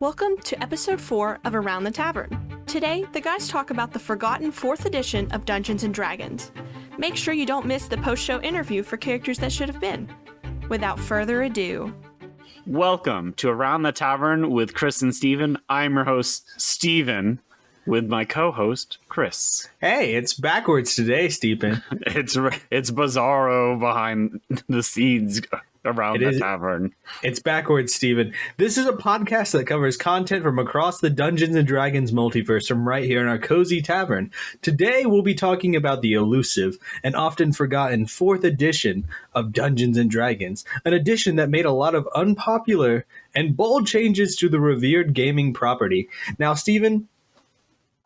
Welcome to episode 4 of Around the Tavern. Today, the guys talk about the forgotten 4th edition of Dungeons and Dragons. Make sure you don't miss the post-show interview for characters that should have been. Without further ado... Welcome to Around the Tavern with Chris and Steven. I'm your host, Steven, with my co-host, Chris. Hey, it's backwards today, Steven. It's Bizarro behind the scenes around the tavern. It's backwards, Steven. This is a podcast that covers content from across the Dungeons and Dragons multiverse from right here in our cozy tavern. Today, we'll be talking about the elusive and often forgotten 4th edition of Dungeons and Dragons, an edition that made a lot of unpopular and bold changes to the revered gaming property. Now, Steven,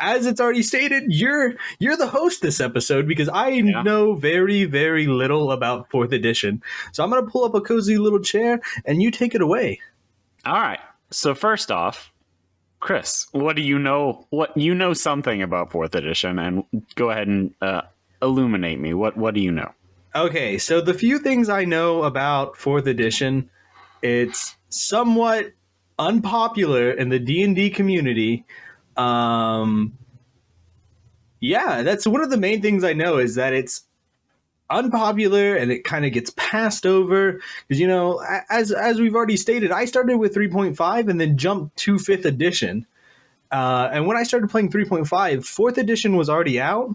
as it's already stated, you're the host this episode because I know very, very little about 4th edition. So I'm going to pull up a cozy little chair and you take it away. All right. So first off, Chris, what do you know? What you know something about 4th edition, and go ahead and illuminate me. What do you know? Okay, so the few things I know about 4th edition, it's somewhat unpopular in the D&D community. Yeah, that's one of the main things I know is that it's unpopular and it kind of gets passed over because, you know, as we've already stated, I started with 3.5 and then jumped to 5th edition. And when I started playing 3.5, 4th edition was already out.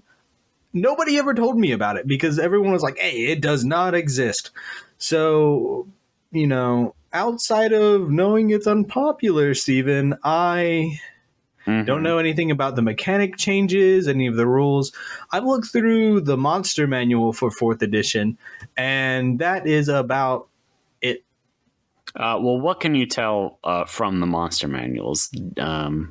Nobody ever told me about it because everyone was like, hey, it does not exist. So, you know, outside of knowing it's unpopular, Steven, I don't know anything about the mechanic changes, any of the rules. I've looked through the monster manual for 4th edition, and that is about it. Well, what can you tell from the monster manuals? I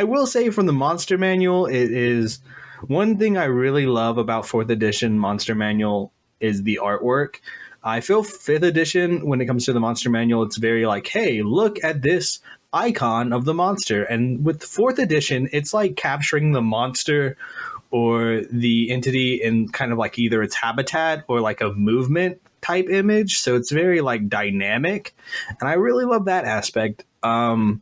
will say from the monster manual, it is one thing I really love about 4th edition monster manual is the artwork. I feel 5th edition, when it comes to the monster manual, it's very like, hey, look at this icon of the monster. And with 4th edition, it's like capturing the monster or the entity in kind of like either its habitat or like a movement type image. So it's very like dynamic. And I really love that aspect. Outside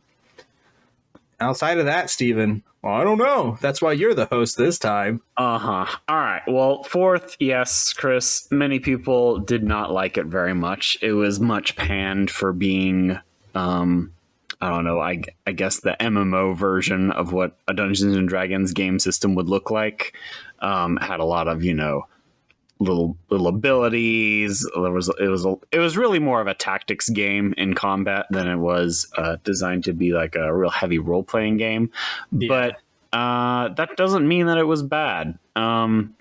of that, Steven, well, I don't know. That's why you're the host this time. All right. Well, 4th, yes, Chris, many people did not like it very much. It was much panned for being, I don't know, I guess the MMO version of what a Dungeons and Dragons game system would look like. Had a lot of, you know, little abilities. It was really more of a tactics game in combat than it was designed to be like a real heavy role playing game. Yeah. But that doesn't mean that it was bad.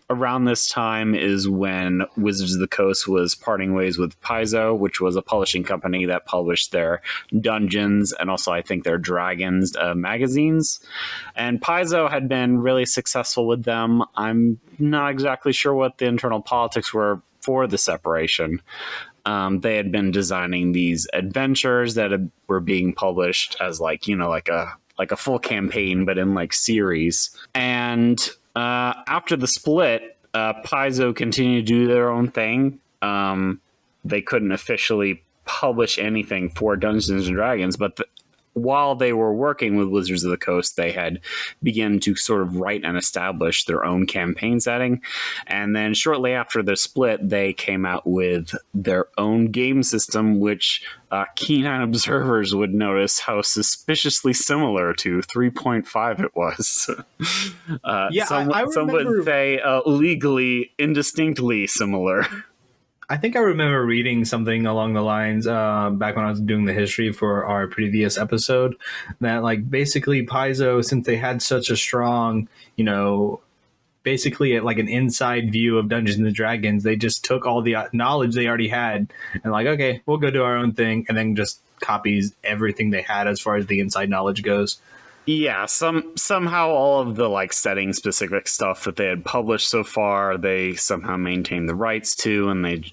Around this time is when Wizards of the Coast was parting ways with Paizo, which was a publishing company that published their Dungeons and also I think their Dragons magazines. And Paizo had been really successful with them. I'm not exactly sure what the internal politics were for the separation. They had been designing these adventures that were being published as like, you know, like a full campaign, but in like series. And after the split, Paizo continued to do their own thing. They couldn't officially publish anything for Dungeons and Dragons, but while they were working with Wizards of the Coast, they had begun to sort of write and establish their own campaign setting. And then shortly after the split, they came out with their own game system, which keen-eyed observers would notice how suspiciously similar to 3.5 it was. Some would say legally indistinctly similar. I think I remember reading something along the lines back when I was doing the history for our previous episode that like basically Paizo, since they had such a strong, you know, basically like an inside view of Dungeons and Dragons, they just took all the knowledge they already had and like, okay, we'll go do our own thing, and then just copies everything they had as far as the inside knowledge goes. Yeah, somehow all of the like setting specific stuff that they had published so far, they somehow maintained the rights to, and they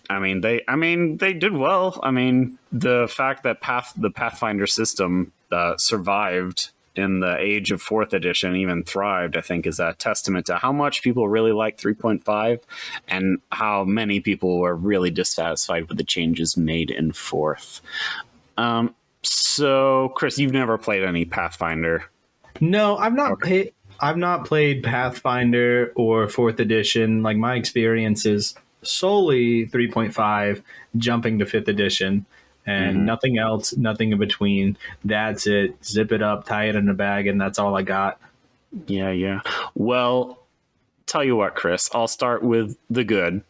did well. I mean, the fact that the Pathfinder system survived in the age of 4th edition, even thrived, I think is a testament to how much people really like 3.5 and how many people were really dissatisfied with the changes made in 4th. So, Chris, you've never played any Pathfinder. No, I've not played Pathfinder or 4th edition. Like, my experience is solely 3.5, jumping to 5th edition, and nothing else, nothing in between. That's it. Zip it up, tie it in a bag, and that's all I got. Yeah. Well, tell you what, Chris, I'll start with the good.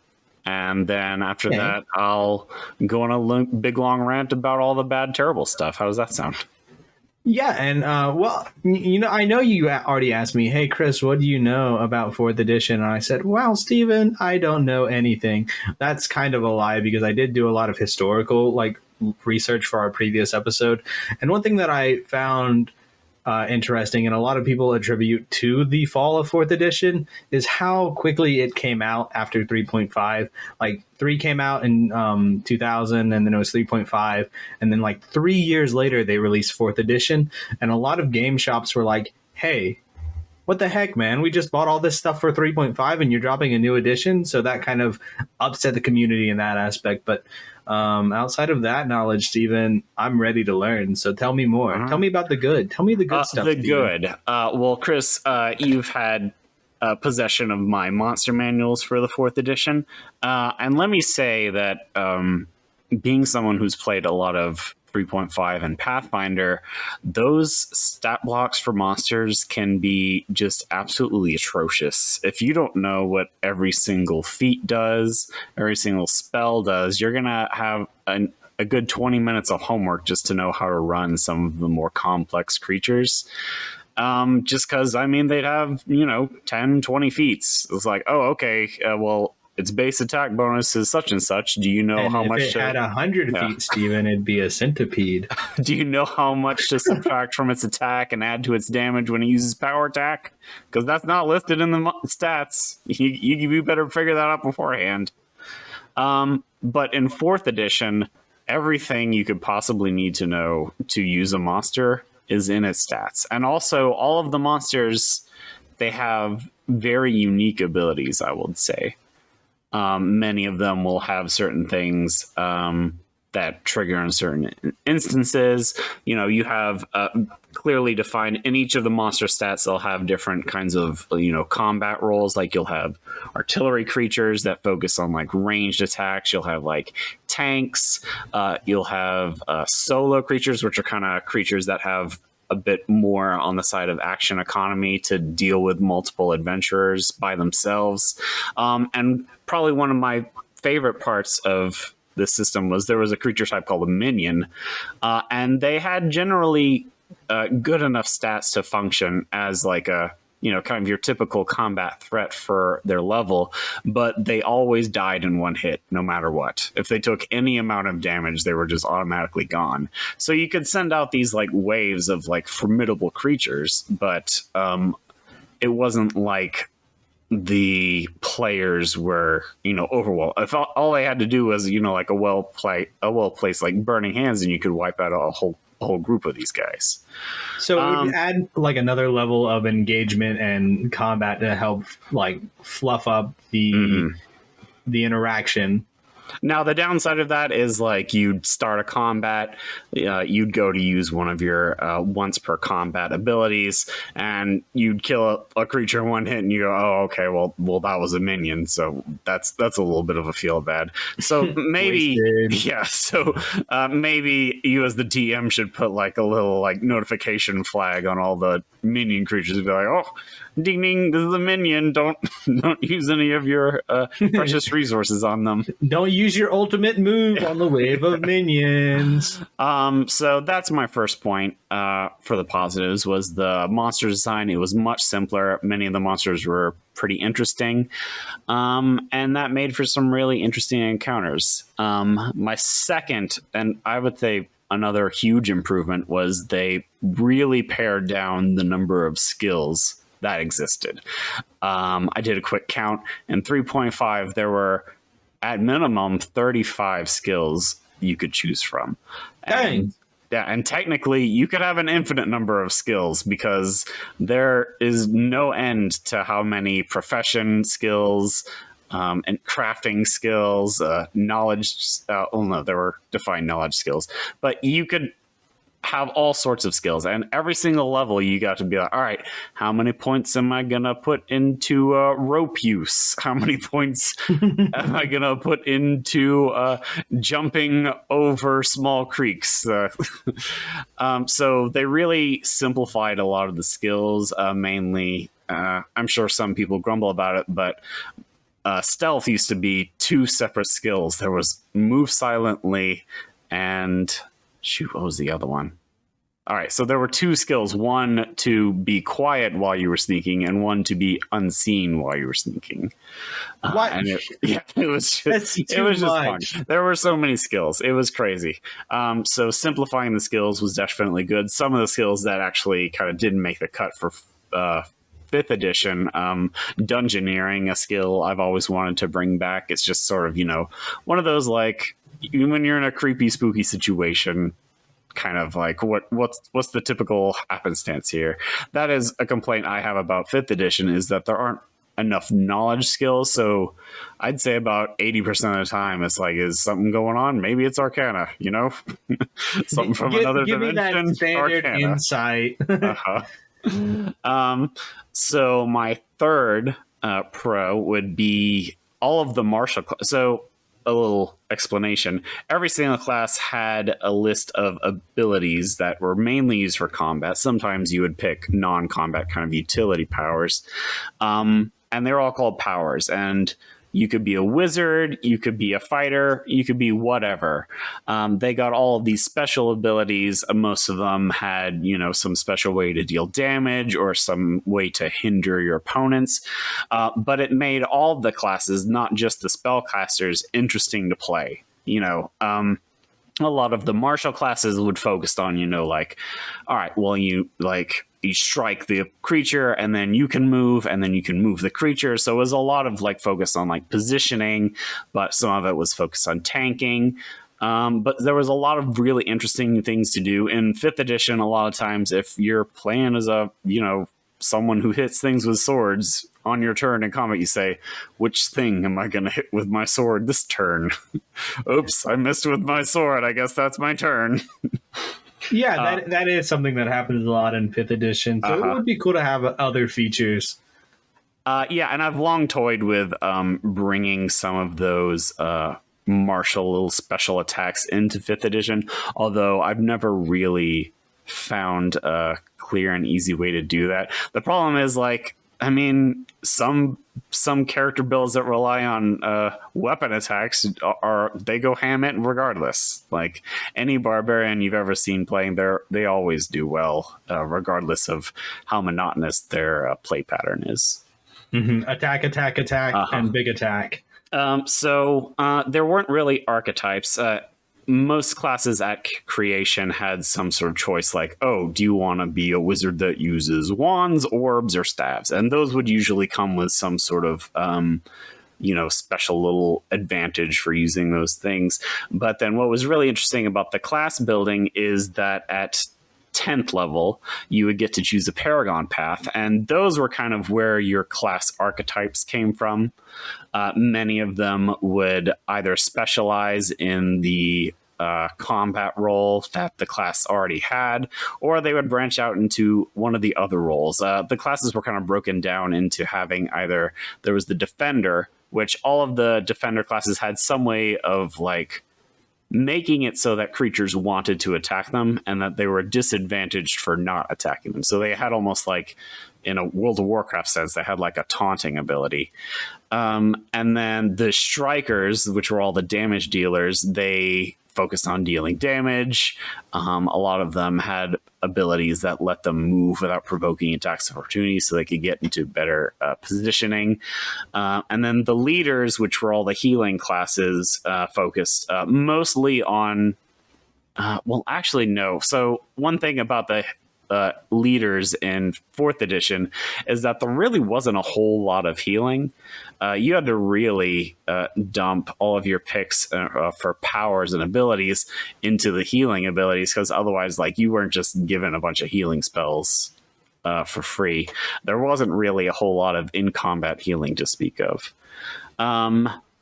And then after that, I'll go on a big long rant about all the bad, terrible stuff. How does that sound? Yeah, and well, I know you already asked me, hey, Chris, what do you know about 4th edition? And I said, well, Steven, I don't know anything. That's kind of a lie because I did do a lot of historical research for our previous episode. And one thing that I found interesting, and a lot of people attribute to the fall of 4th edition, is how quickly it came out after 3.5. Like 3 came out in 2000, and then it was 3.5, and then 3 years later they released 4th edition, and a lot of game shops were like, hey, what the heck, man, we just bought all this stuff for 3.5 and you're dropping a new edition. So that kind of upset the community in that aspect. But outside of that knowledge, Steven, I'm ready to learn. So tell me more. Tell me about the good. Tell me the good stuff. The Steven. good. Well, Chris, you've had possession of my monster manuals for the 4th edition. And let me say that being someone who's played a lot of 3.5 and Pathfinder, those stat blocks for monsters can be just absolutely atrocious. If you don't know what every single feat does, every single spell does, you're going to have a good 20 minutes of homework just to know how to run some of the more complex creatures. Just because, they'd have, 10, 20 feats. It's like, oh, okay, well, its base attack bonus is such and such. Do you know how much? If it had 100 feet, Steven, it'd be a centipede. Do you know how much to subtract from its attack and add to its damage when it uses power attack? Because that's not listed in the stats. You better figure that out beforehand. But in 4th edition, everything you could possibly need to know to use a monster is in its stats. And also, all of the monsters, they have very unique abilities, I would say. Many of them will have certain things that trigger in certain instances. You have clearly defined in each of the monster stats. They'll have different kinds of combat roles. Like you'll have artillery creatures that focus on ranged attacks. You'll have tanks. You'll have solo creatures, which are kind of creatures that have a bit more on the side of action economy to deal with multiple adventurers by themselves. And probably one of my favorite parts of this system was there was a creature type called a minion, and they had generally good enough stats to function as a kind of your typical combat threat for their level, but they always died in one hit, no matter what. If they took any amount of damage, they were just automatically gone. So you could send out these waves of formidable creatures, but it wasn't like the players were, overwhelmed. If all they had to do was, a well-placed Burning Hands, and you could wipe out a whole group of these guys. So it would add another level of engagement and combat to help fluff up the interaction. Now, the downside of that is you'd start a combat, you'd go to use one of your once per combat abilities, and you'd kill a creature in one hit, and you go, oh, okay, well, that was a minion, so that's a little bit of a feel bad. So maybe, maybe you as the DM should put a little notification flag on all the minion creatures and be like, oh, ding ding, this is a minion. Don't use any of your precious resources on them. Don't use your ultimate move on the wave of minions. So that's my first point for the positives was the monster design. It was much simpler. Many of the monsters were pretty interesting. And that made for some really interesting encounters. My second, and I would say another huge improvement, was they really pared down the number of skills that existed. I did a quick count. In 3.5, there were at minimum 35 skills you could choose from. Dang. And technically you could have an infinite number of skills because there is no end to how many profession skills and crafting skills, knowledge. No, there were defined knowledge skills, but you could have all sorts of skills, and every single level you got to be like, all right, how many points am I gonna put into rope use? How many points am I gonna put into jumping over small creeks? So they really simplified a lot of the skills. Mainly, I'm sure some people grumble about it, but stealth used to be 2 separate skills. There was move silently and shoot, what was the other one? All right, so there were 2 skills, one to be quiet while you were sneaking and one to be unseen while you were sneaking. What? And it was just, just fun. There were so many skills. It was crazy. So simplifying the skills was definitely good. Some of the skills that actually kind of didn't make the cut for 5th edition, dungeoneering, a skill I've always wanted to bring back. It's just sort of, one of those, like, when you're in a creepy, spooky situation, kind of like what's the typical happenstance here. That is a complaint I have about 5th edition, is that there aren't enough knowledge skills. So I'd say about 80% of the time it's like, is something going on? Maybe it's Arcana, something from another dimension. Give me that standard Arcana. insight. So my third pro would be all of the martial. So a little explanation. Every single class had a list of abilities that were mainly used for combat. Sometimes you would pick non-combat kind of utility powers. And they're all called powers. And you could be a wizard, you could be a fighter, you could be whatever. They got all of these special abilities. Most of them had, some special way to deal damage or some way to hinder your opponents. But it made all of the classes, not just the spellcasters, interesting to play. A lot of the martial classes would focus on, like, all right, well, you strike the creature and then you can move and then you can move the creature. So it was a lot of focus on positioning, but some of it was focused on tanking. But there was a lot of really interesting things to do. In 5th edition, a lot of times if you're playing as someone who hits things with swords, on your turn in combat, you say, which thing am I going to hit with my sword this turn? Oops, I missed with my sword. I guess that's my turn. Yeah, that is something that happens a lot in 5th edition. So it would be cool to have other features. Yeah, and I've long toyed with bringing some of those martial little special attacks into 5th edition, although I've never really found a clear and easy way to do that. The problem is, some character builds that rely on weapon attacks they go ham it regardless. Like any barbarian you've ever seen playing, they always do well, regardless of how monotonous their play pattern is. Mm-hmm. Attack, and big attack. So there weren't really archetypes. Most classes at creation had some sort of choice, like, oh, do you want to be a wizard that uses wands, orbs, or staves? And those would usually come with some sort of special little advantage for using those things. But then what was really interesting about the class building is that at 10th level, you would get to choose a Paragon path, and those were kind of where your class archetypes came from. Many of them would either specialize in the combat role that the class already had, or they would branch out into one of the other roles. The classes were kind of broken down into having either, there was the Defender, which all of the Defender classes had some way of making it so that creatures wanted to attack them and that they were disadvantaged for not attacking them. So they had almost in a World of Warcraft sense, they had a taunting ability. And then the Strikers, which were all the damage dealers, they focused on dealing damage. A lot of them had abilities that let them move without provoking attacks of opportunity, so they could get into better positioning. And then the Leaders, which were all the healing classes, focused mostly on... well, actually, no. So one thing about the Leaders in 4th edition is that there really wasn't a whole lot of healing. You had to really dump all of your picks for powers and abilities into the healing abilities, because otherwise you weren't just given a bunch of healing spells for free. There wasn't really a whole lot of in-combat healing to speak of.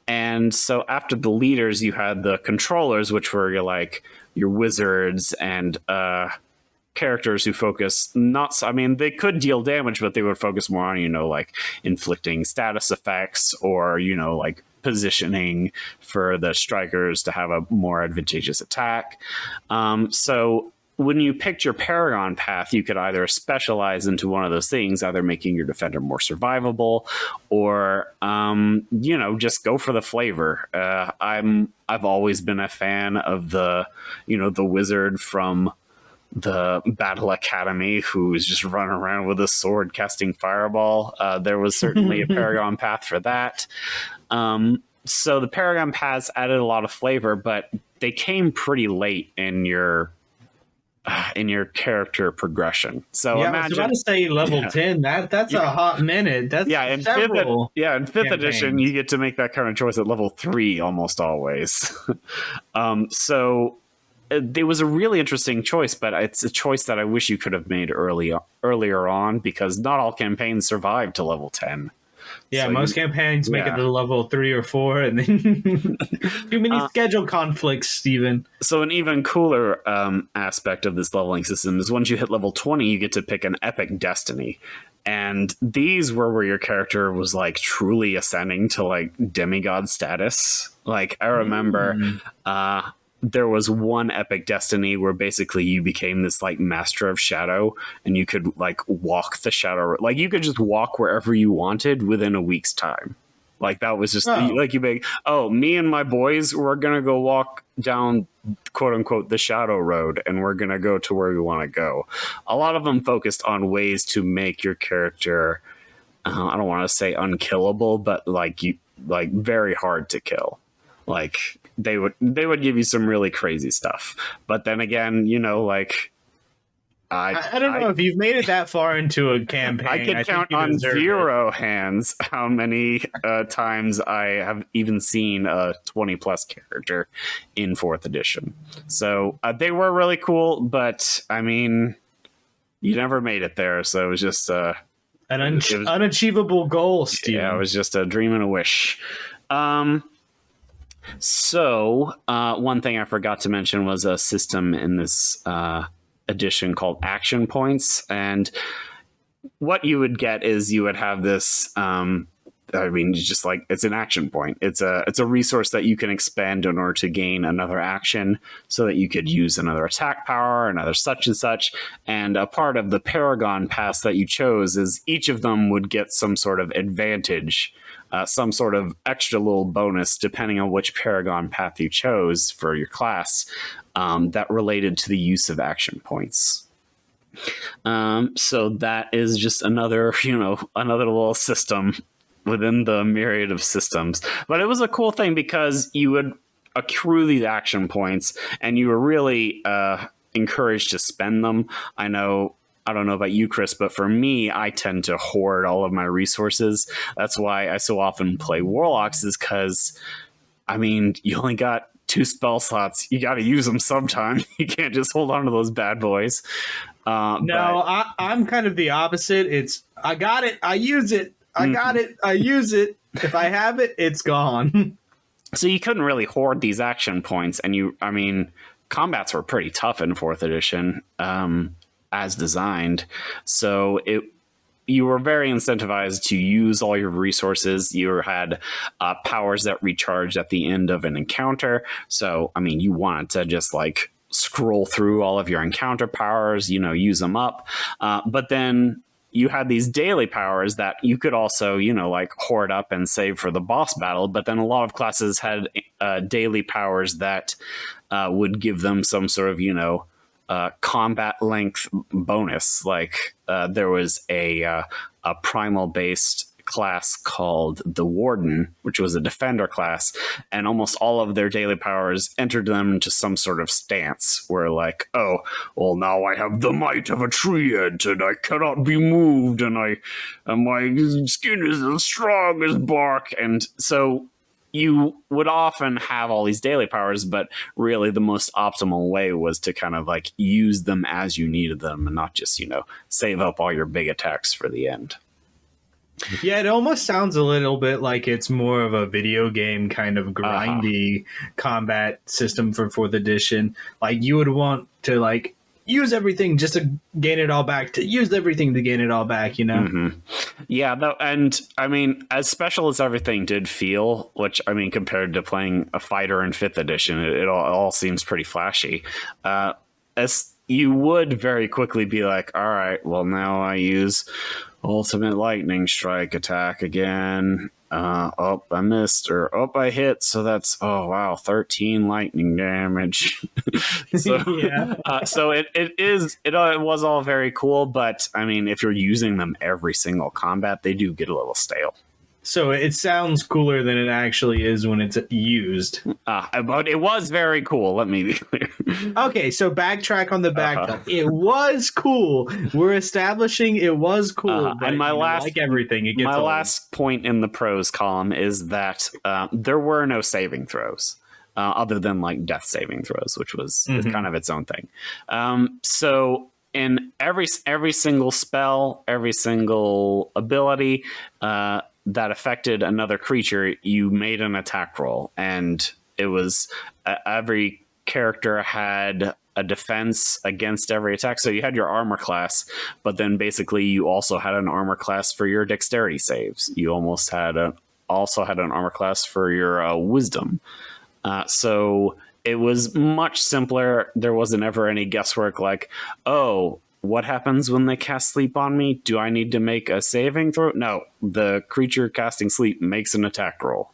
And so after the Leaders, you had the Controllers, which were your wizards and characters who focus they could deal damage, but they would focus more on, like inflicting status effects or, like positioning for the strikers to have a more advantageous attack. So when you picked your Paragon path, you could either specialize into one of those things, either making your defender more survivable or, just go for the flavor. I've always been a fan of the wizard from the Battle Academy who's just running around with a sword casting fireball. There was certainly a Paragon path for that. So the Paragon paths added a lot of flavor, but they came pretty late in your character progression. So I was about to say level 10. That's a hot minute. That's in fifth edition, you get to make that kind of choice at level 3 almost always. So it was a really interesting choice, but it's a choice that I wish you could have made earlier on, because not all campaigns survive to level 10. Yeah, so most campaigns make it to level 3 or 4, and then too many schedule conflicts, Steven. So an even cooler aspect of this leveling system is once you hit level 20, you get to pick an epic destiny. And these were where your character was like truly ascending to like demigod status. Like I remember there was one epic destiny where basically you became this like master of shadow, and you could like walk the shadow, like you could just walk wherever you wanted within a week's time. Like that was just like you make, me and my boys, we're gonna go walk down quote unquote the shadow road, and we're gonna go to where we want to go. A lot of them focused on ways to make your character I don't want to say unkillable, but like very hard to kill. Like they would give you some really crazy stuff, but then again, I don't know if you've made it that far into a campaign. I can count on 0 hands how many times I have even seen a 20+ character in 4th edition. So they were really cool, but I mean, you never made it there, so it was just an unachievable goal, Steve. Yeah, it was just a dream and a wish. So one thing I forgot to mention was a system in this edition called action points. And what you would get is you would have this, just like it's an action point. It's a resource that you can expend in order to gain another action so that you could use another attack power, another such and such. And a part of the Paragon pass that you chose is each of them would get some sort of advantage, some sort of extra little bonus depending on which Paragon path you chose for your class, that related to the use of action points. So that is just another little system within the myriad of systems. But it was a cool thing because you would accrue these action points and you were really encouraged to spend them. I don't know about you, Chris, but for me, I tend to hoard all of my resources. That's why I so often play Warlocks, is because, you only got 2 spell slots. You got to use them sometime. You can't just hold on to those bad boys. I'm kind of the opposite. It's, I got it, I use it. I got it, I use it. If I have it, it's gone. So you couldn't really hoard these action points. And combats were pretty tough in 4th edition. As designed, so you were very incentivized to use all your resources. You had powers that recharged at the end of an encounter, so you wanted to just like scroll through all of your encounter powers, use them up, but then you had these daily powers that you could also like hoard up and save for the boss battle. But then a lot of classes had daily powers that would give them some sort of combat length bonus. Like there was a primal based class called the Warden, which was a defender class, and almost all of their daily powers entered them into some sort of stance where like, oh, well, now I have the might of a treant and I cannot be moved, and my skin is as strong as bark. And so you would often have all these daily powers, but really the most optimal way was to kind of like use them as you needed them and not just, save up all your big attacks for the end. Yeah, it almost sounds a little bit like it's more of a video game kind of grindy combat system for 4th edition. Like you would want to like use everything just to gain it all back, to use everything to gain it all back, you know? Mm-hmm. Yeah, and I mean, as special as everything did feel, which I mean, compared to playing a fighter in 5th edition, it all seems pretty flashy. As you would very quickly be like, all right, well, now I use ultimate lightning strike attack again. Oh, I missed, or oh, I hit. So that's 13 lightning damage. So so it was all very cool, but I mean, if you're using them every single combat, they do get a little stale. So it sounds cooler than it actually is when it's used. But it was very cool. Let me be clear. Okay, so backtrack on the backtrack. It was cool. We're establishing it was cool. But, and my last, like everything, it gets my old. last point in the pros column is that there were no saving throws. Other than like death saving throws, which was kind of its own thing. So in every single spell, every single ability that affected another creature, you made an attack roll, and it was every character had a defense against every attack. So you had your armor class, but then basically you also had an armor class for your dexterity saves. You also had an armor class for your wisdom. So it was much simpler. There wasn't ever any guesswork like, oh, what happens when they cast sleep on me? Do I need to make a saving throw? No, the creature casting sleep makes an attack roll.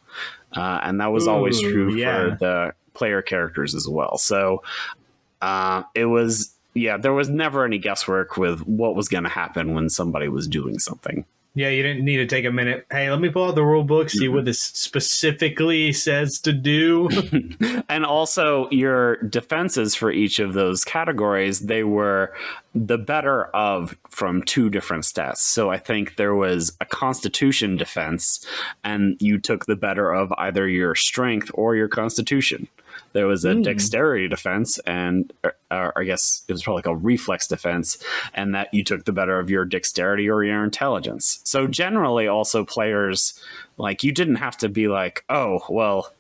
And that was always true for the player characters as well. So there was never any guesswork with what was going to happen when somebody was doing something. Yeah, you didn't need to take a minute. Hey, let me pull out the rule book, see what this specifically says to do. And also your defenses for each of those categories, they were the better of from 2 different stats. So I think there was a constitution defense, and you took the better of either your strength or your constitution. There was a dexterity defense, and I guess it was probably like a reflex defense, and that you took the better of your dexterity or your intelligence. So generally, also players, like, you didn't have to be like, oh, well,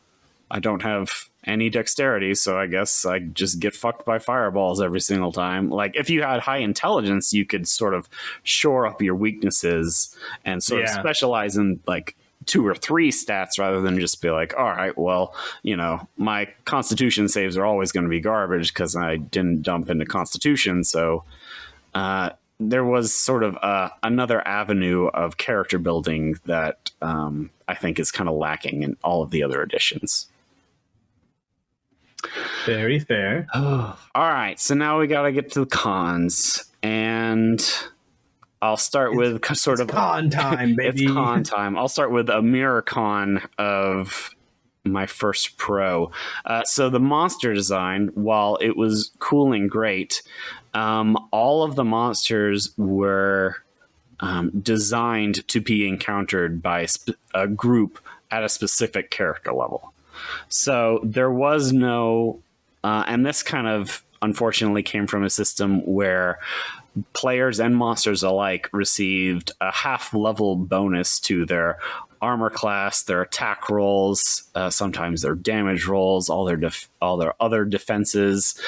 I don't have any dexterity, so I guess I just get fucked by fireballs every single time. Like, if you had high intelligence, you could sort of shore up your weaknesses and sort of specialize in, like, 2 or 3 stats rather than just be like, all right, well, you know, my constitution saves are always going to be garbage because I didn't dump into constitution. So there was sort of another avenue of character building that I think is kind of lacking in all of the other editions. Very fair. All right, so now we got to get to the cons, and I'll start with sort of con time, baby. It's con time. I'll start with a mirror con of my first pro. So the monster design, while it was cool and great, all of the monsters were designed to be encountered by a group at a specific character level. So there was no, and this kind of unfortunately came from a system where players and monsters alike received a half-level bonus to their armor class, their attack rolls, sometimes their damage rolls, all their other defenses.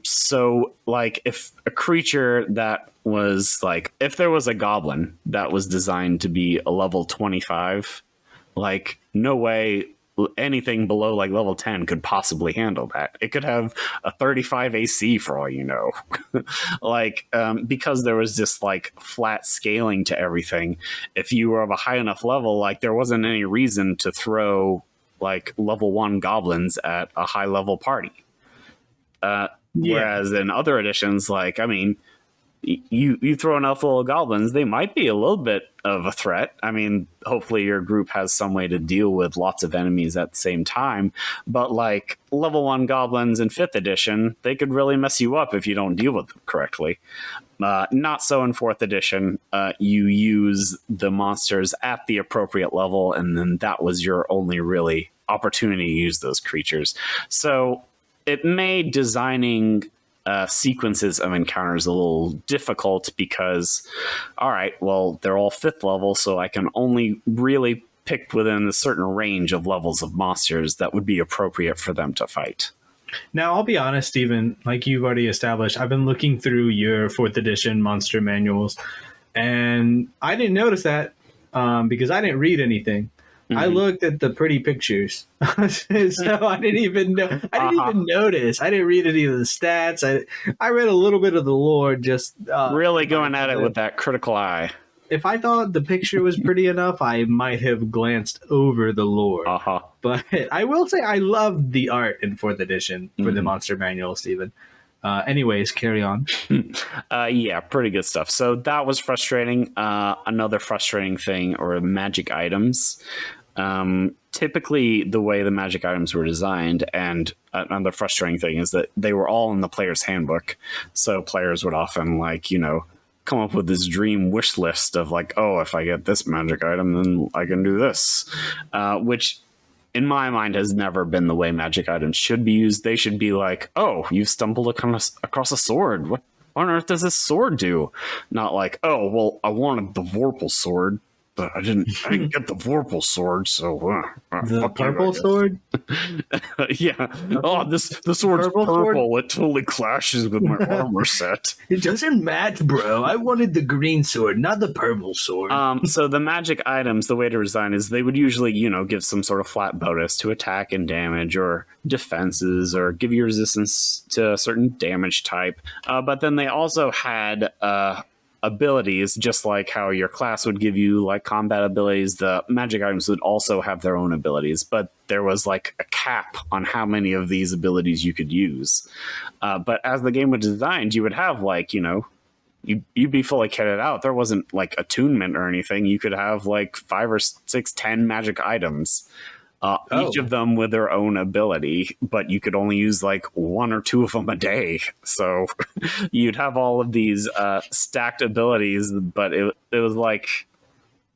So, like, if a creature that was like, if there was a goblin that was designed to be a level 25, like, no way anything below like level 10 could possibly handle that. It could have a 35 AC for all you know. Like, because there was this like flat scaling to everything. If you were of a high enough level, like, there wasn't any reason to throw like level 1 goblins at a high level party. Whereas in other editions, like, I mean, you throw enough little goblins, they might be a little bit of a threat. I mean, hopefully your group has some way to deal with lots of enemies at the same time. But like level 1 goblins in 5th edition, they could really mess you up if you don't deal with them correctly. Not so in 4th edition. You use the monsters at the appropriate level, and then that was your only really opportunity to use those creatures. So it made designing sequences of encounters a little difficult because, all right, well, they're all 5th level, so I can only really pick within a certain range of levels of monsters that would be appropriate for them to fight. Now, I'll be honest, Stephen, like you've already established, I've been looking through your 4th edition monster manuals, and I didn't notice that because I didn't read anything. I looked at the pretty pictures, so I didn't even know. I didn't even notice. I didn't read any of the stats. I read a little bit of the lore. Just really going at it with that critical eye. If I thought the picture was pretty enough, I might have glanced over the lore. But I will say I loved the art in 4th edition for the monster manual, Stephen. Anyways, carry on. Yeah, pretty good stuff. So that was frustrating. Another frustrating thing are magic items. Typically, the way the magic items were designed, and another frustrating thing is that they were all in the player's handbook. So players would often, like, you know, come up with this dream wish list of like, oh, if I get this magic item, then I can do this, which in my mind has never been the way magic items should be used. They should be like, oh, you've stumbled across a sword. What on earth does this sword do? Not like, oh, well, I wanted the Vorpal sword, but I didn't get the Vorpal sword, so the purple sword. Yeah. Oh, the sword's purple. Sword? It totally clashes with my armor set. It doesn't match, bro. I wanted the green sword, not the purple sword. So the magic items, the way to design is they would usually, you know, give some sort of flat bonus to attack and damage or defenses, or give you resistance to a certain damage type. But then they also had abilities, just like how your class would give you like combat abilities. The magic items would also have their own abilities, but there was like a cap on how many of these abilities you could use. But as the game was designed, you would have like, you know, you'd be fully kitted out. There wasn't like attunement or anything. You could have like 5 or 6, 10 magic items, each of them with their own ability, but you could only use like 1 or 2 of them a day. So you'd have all of these stacked abilities, but it was like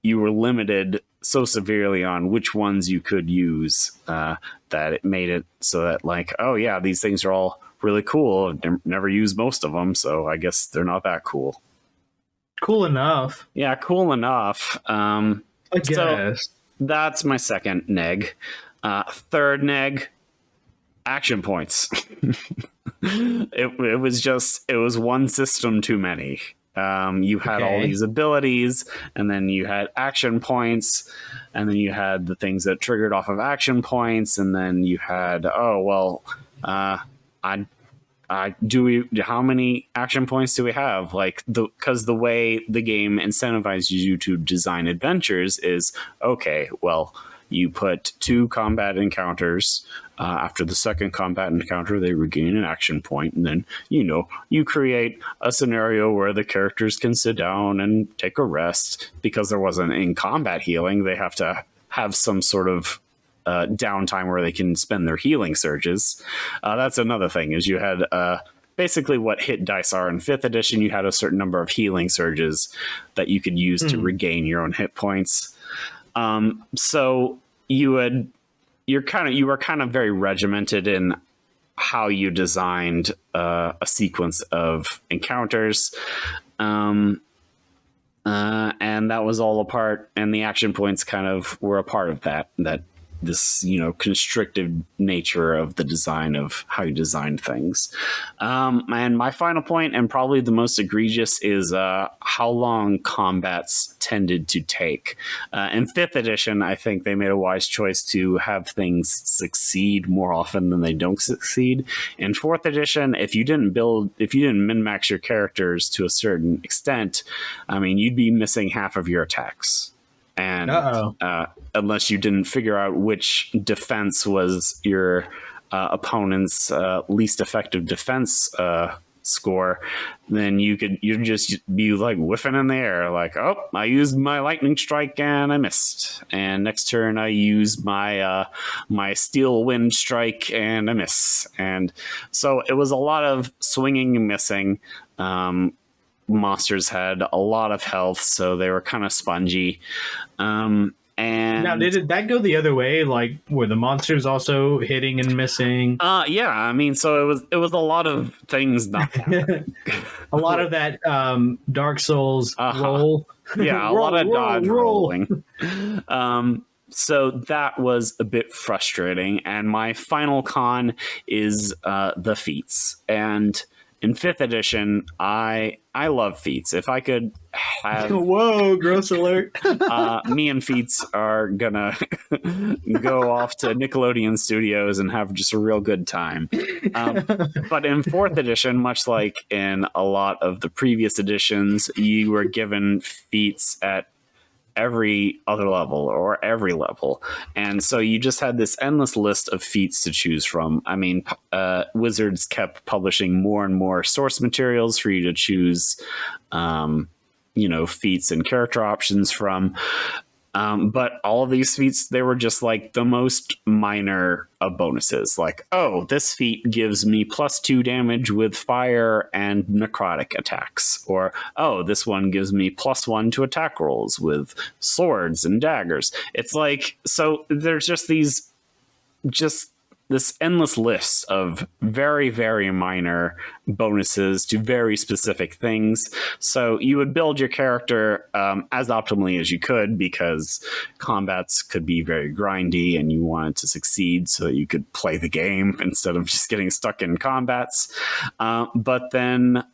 you were limited so severely on which ones you could use that it made it so that like, oh yeah, these things are all really cool. I've never used most of them, so I guess they're not that cool. Cool enough. Yeah, cool enough. I guess. So, that's my second neg. Third neg, action points. It was one system too many. You had all these abilities, and then you had action points, and then you had the things that triggered off of action points, and then you had, how many action points do we have? Like, because the way the game incentivizes you to design adventures is, okay, well, you put 2 combat encounters. After the second combat encounter, they regain an action point, and then, you know, you create a scenario where the characters can sit down and take a rest. Because there wasn't in combat healing, they have to have some sort of downtime where they can spend their healing surges. That's another thing, is you had basically what hit dice are in 5th edition. You had a certain number of healing surges that you could use to regain your own hit points. So you were kind of very regimented in how you designed a sequence of encounters. And that was all a part, and the action points kind of were a part of that this, you know, constrictive nature of the design of how you design things. And my final point, and probably the most egregious, is how long combats tended to take. In 5th edition, I think they made a wise choice to have things succeed more often than they don't succeed. In 4th edition, if you didn't min-max your characters to a certain extent, I mean, you'd be missing half of your attacks. And unless you didn't figure out which defense was your opponent's least effective defense score, then you'd just be like whiffing in the air, like, oh, I used my lightning strike and I missed, and next turn I used my my steel wind strike and I miss. And so it was a lot of swinging and missing. Monsters had a lot of health, so they were kind of spongy. And And now, did that go the other way? Like, were the monsters also hitting and missing? Yeah, I mean, so it was a lot of things not happening. A lot of that Dark Souls roll. Yeah, a lot of dodge rolling. So that was a bit frustrating. And my final con is the feats. And in 5th edition, I love feats. If I could have... Whoa, gross alert. me and feats are gonna go off to Nickelodeon Studios and have just a real good time. But in 4th edition, much like in a lot of the previous editions, you were given feats at every other level or every level, and so you just had this endless list of feats to choose from. I mean, Wizards kept publishing more and more source materials for you to choose feats and character options from, but all of these feats, they were just like the most minor of bonuses. Like, oh, this feat gives me +2 damage with fire and necrotic attacks. Or, oh, this one gives me +1 to attack rolls with swords and daggers. It's like, so there's just this endless list of very, very minor bonuses to very specific things. So you would build your character as optimally as you could, because combats could be very grindy and you wanted to succeed so that you could play the game instead of just getting stuck in combats. But then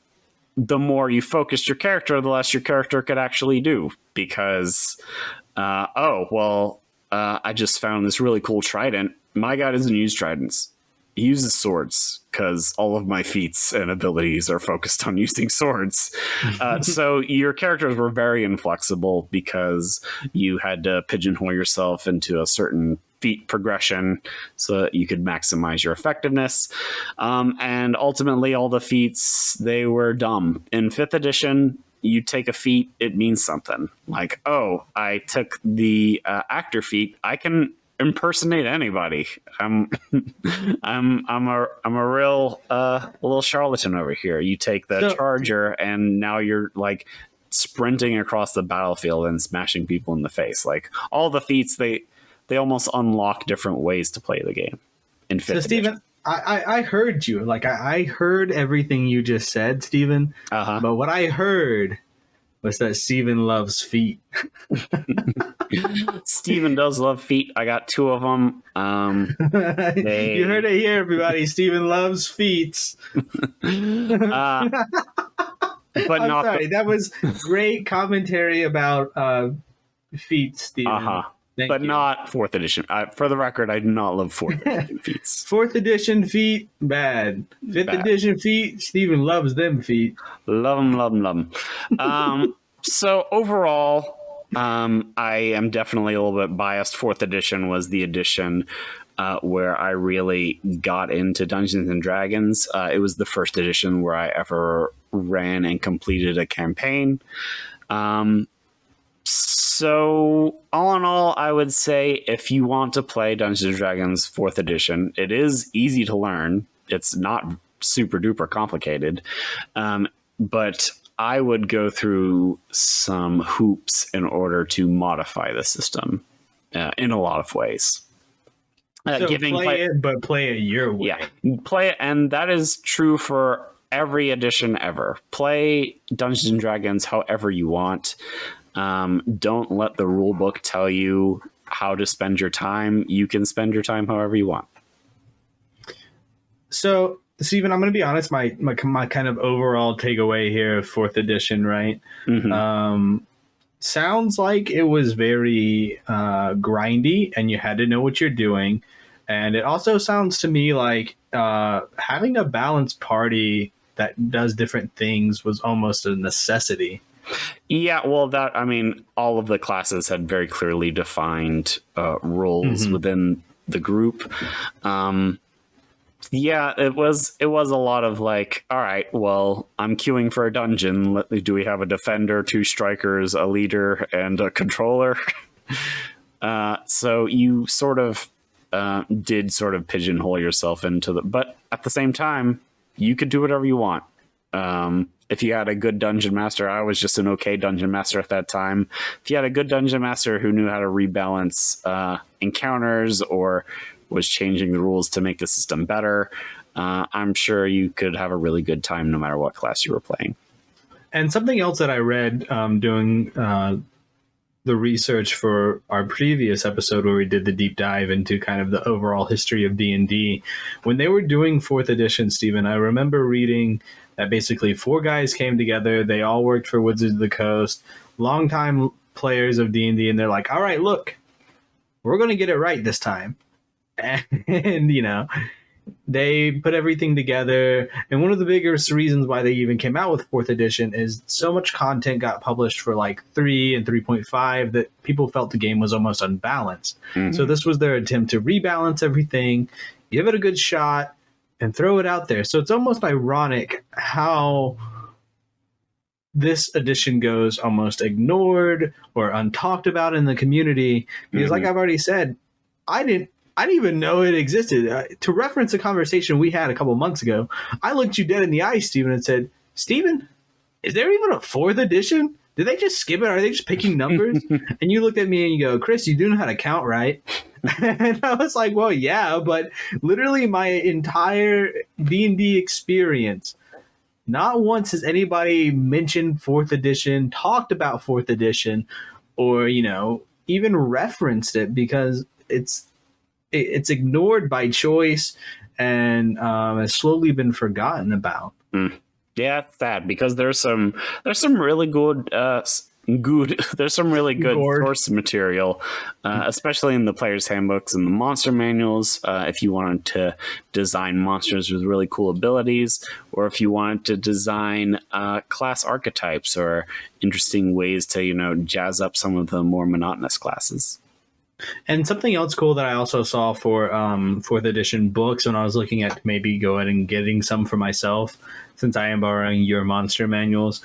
the more you focused your character, the less your character could actually do, because, I just found this really cool trident. My guy doesn't use tridents. He uses swords, because all of my feats and abilities are focused on using swords. So your characters were very inflexible because you had to pigeonhole yourself into a certain feat progression so that you could maximize your effectiveness. And ultimately, all the feats, they were dumb. In 5th edition, you take a feat, it means something. Like, oh, I took the actor feat. I can impersonate anybody. I'm a real little charlatan over here. You take the charger, and now you're like sprinting across the battlefield and smashing people in the face. Like, all the feats, they almost unlock different ways to play the game in 5th edition. Steven, I heard you. Like, I heard everything you just said, Steven. But what I heard was that Steven loves feet. Steven does love feet. I got 2 of them. You heard it here, everybody. Steven loves feet. But I'm sorry. That was great commentary about feet, Steven. But not 4th edition. For the record, I do not love 4th edition feats. 4th edition feet, bad. 5th edition feet, Steven loves them feet. Love them. So overall, I am definitely a little bit biased. 4th edition was the edition where I really got into Dungeons and Dragons. It was the first edition where I ever ran and completed a campaign. So all in all, I would say if you want to play Dungeons and Dragons 4th edition, it is easy to learn. It's not super duper complicated. But I would go through some hoops in order to modify the system in a lot of ways. So play it your way. Yeah, play it, and that is true for every edition ever. Play Dungeons and Dragons however you want. Don't let the rule book tell you how to spend your time. You can spend your time however you want. So, Steven, I'm going to be honest. My kind of overall takeaway here of 4th edition, right? Mm-hmm. Sounds like it was very grindy, and you had to know what you're doing. And it also sounds to me like having a balanced party that does different things was almost a necessity. Yeah, well, all of the classes had very clearly defined roles within the group. Yeah, it was a lot of like, all right, well, I'm queuing for a dungeon. Do we have a defender, 2 strikers, a leader, and a controller? So you sort of did sort of pigeonhole yourself into but at the same time, you could do whatever you want. if you had a good dungeon master, I was just an okay dungeon master at that time. If you had a good dungeon master who knew how to rebalance encounters or was changing the rules to make the system better, I'm sure you could have a really good time no matter what class you were playing. And something else that I read doing the research for our previous episode where we did the deep dive into kind of the overall history of D&D, when they were doing 4th edition, Stephen, I remember reading that basically 4 guys came together. They all worked for Wizards of the Coast, longtime players of D&D, and they're like, all right, look, we're going to get it right this time. And, you know, they put everything together. And one of the biggest reasons why they even came out with 4th edition is so much content got published for like 3 and 3.5 that people felt the game was almost unbalanced. Mm-hmm. So this was their attempt to rebalance everything, give it a good shot, and throw it out there. So it's almost ironic how this edition goes almost ignored or untalked about in the community. Because like I've already said, I didn't even know it existed. To reference a conversation we had a couple months ago, I looked you dead in the eye, Stephen, and said, Stephen, is there even a 4th edition? Did they just skip it? Are they just picking numbers? And you looked at me and you go, Chris, you do know how to count, right? And I was like, well, yeah, but literally my entire D&D experience, not once has anybody mentioned 4th edition, talked about 4th edition, or, you know, even referenced it because it's ignored by choice and has slowly been forgotten about. Yeah, it's sad because there's some really good there's some really good source material, especially in the player's handbooks and the monster manuals. If you wanted to design monsters with really cool abilities, or if you wanted to design class archetypes or interesting ways to, you know, jazz up some of the more monotonous classes. And something else cool that I also saw for 4th edition books when I was looking at maybe going and getting some for myself, since I am borrowing your monster manuals,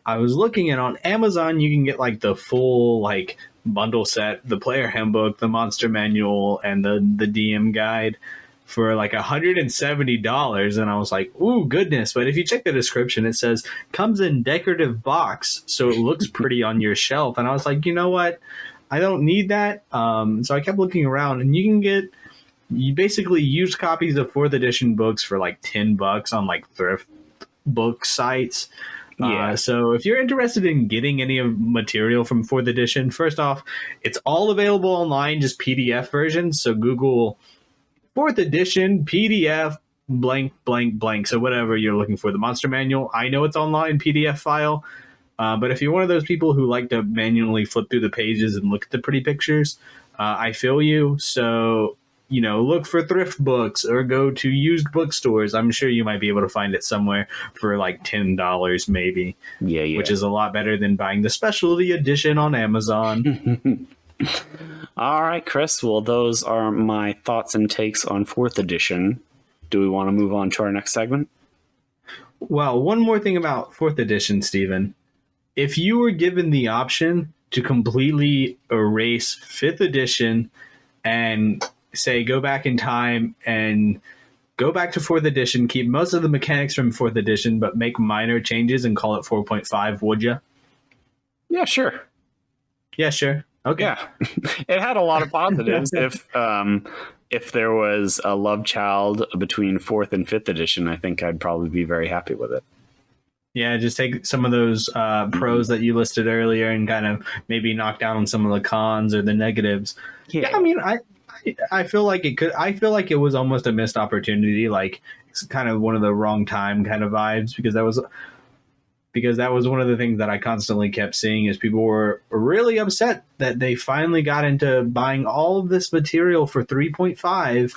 I was looking at on Amazon, you can get like the full like bundle set, the player handbook, the monster manual, and the DM guide for like $170. And I was like, ooh, goodness. But if you check the description, it says comes in decorative box, so it looks pretty on your shelf. And I was like, you know what? I don't need that. So I kept looking around, and you basically used copies of 4th edition books for like $10 on like thrift book sites. Yeah. So if you're interested in getting any of material from 4th edition, first off, it's all available online, just PDF versions. So Google 4th edition PDF blank, blank, blank. So whatever you're looking for, the monster manual, I know it's online PDF file. But if you're one of those people who like to manually flip through the pages and look at the pretty pictures, I feel you. So, you know, look for thrift books or go to used bookstores. I'm sure you might be able to find it somewhere for like $10 maybe. Yeah. Which is a lot better than buying the specialty edition on Amazon. All right, Chris. Well, those are my thoughts and takes on 4th edition. Do we want to move on to our next segment? Well, one more thing about 4th edition, Stephen. If you were given the option to completely erase 5th edition and say go back in time and go back to 4th edition, keep most of the mechanics from 4th edition, but make minor changes and call it 4.5, would you? Yeah, sure. Yeah, sure. Okay. Yeah. It had a lot of positives. If there was a love child between 4th and 5th edition, I think I'd probably be very happy with it. Yeah, just take some of those pros that you listed earlier and kind of maybe knock down on some of the cons or the negatives. Yeah, I mean, I feel like it could. I feel like it was almost a missed opportunity. Like it's kind of one of the wrong time kind of vibes because that was one of the things that I constantly kept seeing is people were really upset that they finally got into buying all of this material for 3.5.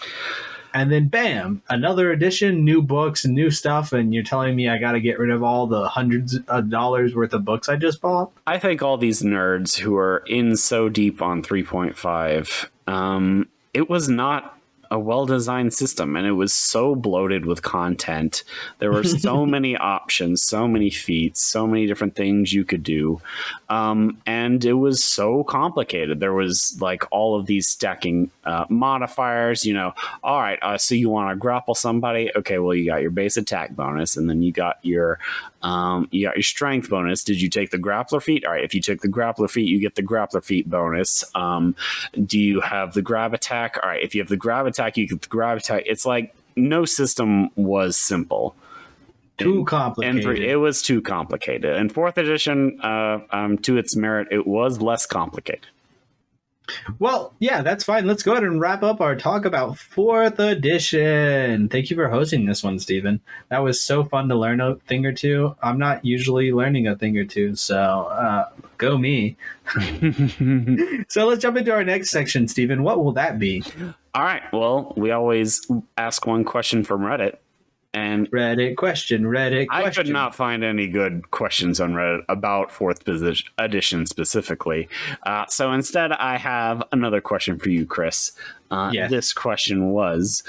And then, bam, another edition, new books and new stuff. And you're telling me I got to get rid of all the hundreds of dollars worth of books I just bought? I think all these nerds who are in so deep on 3.5, it was not a well-designed system, and it was so bloated with content. There were so many options, so many feats, so many different things you could do. And it was so complicated. There was like all of these stacking modifiers, you know, all right, so you want to grapple somebody? Okay, well, you got your base attack bonus, and then you got your You got your strength bonus. Did you take the grappler feat? All right, if you took the grappler feat, you get the grappler feat bonus. Do you have the grab attack? All right, if you have the grab attack, you get the grab attack. It's like no system was simple. Too complicated. And it was too complicated. And 4th edition, to its merit, it was less complicated. Well, yeah, that's fine. Let's go ahead and wrap up our talk about 4th edition. Thank you for hosting this one, Stephen. That was so fun to learn a thing or two. I'm not usually learning a thing or two, so go me. So let's jump into our next section, Stephen. What will that be? All right. Well, we always ask one question from Reddit. And Reddit question. I could not find any good questions on Reddit about 4th edition specifically. So instead, I have another question for you, Chris. Yes. This question was,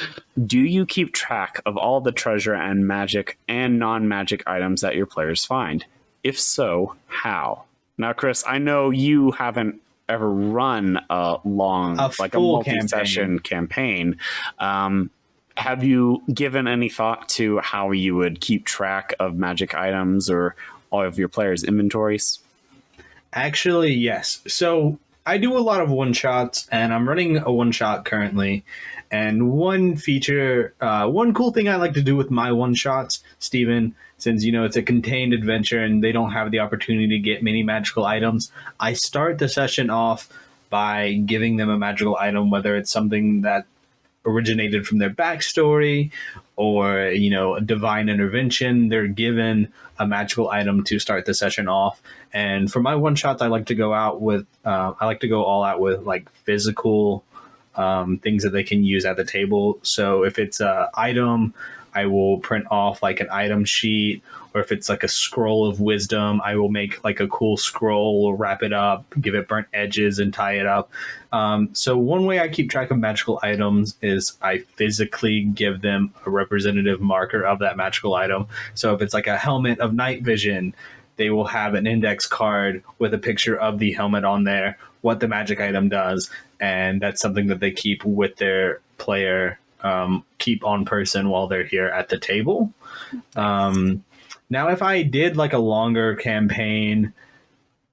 do you keep track of all the treasure and magic and non-magic items that your players find? If so, how? Now, Chris, I know you haven't ever run a multi-session campaign. Have you given any thought to how you would keep track of magic items or all of your players' inventories? Actually, yes. So I do a lot of one-shots, and I'm running a one-shot currently. And one cool thing I like to do with my one-shots, Stephen, since, it's a contained adventure and they don't have the opportunity to get many magical items, I start the session off by giving them a magical item, whether it's something that originated from their backstory or a divine intervention. They're given a magical item to start the session off. And for my one shots, I like to go all out with like physical things that they can use at the table. So if it's a item, I will print off like an item sheet, or if it's like a scroll of wisdom, I will make like a cool scroll, wrap it up, give it burnt edges, and tie it up. So one way I keep track of magical items is I physically give them a representative marker of that magical item. So if it's like a helmet of night vision, they will have an index card with a picture of the helmet on there, what the magic item does, and that's something that they keep with their player, keep on person while they're here at the table. Now, if I did like a longer campaign,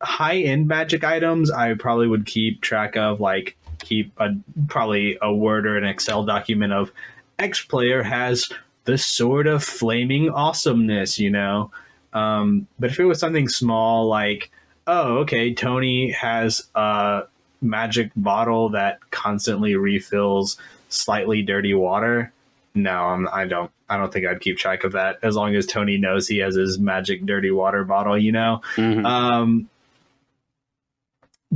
high-end magic items, I probably would keep track of, like probably a Word or an Excel document of X player has the Sword of Flaming Awesomeness, But if it was something small, like, oh, okay, Tony has a magic bottle that constantly refills slightly dirty water. No, I don't think I'd keep track of that, as long as Tony knows he has his magic dirty water bottle, Mm-hmm.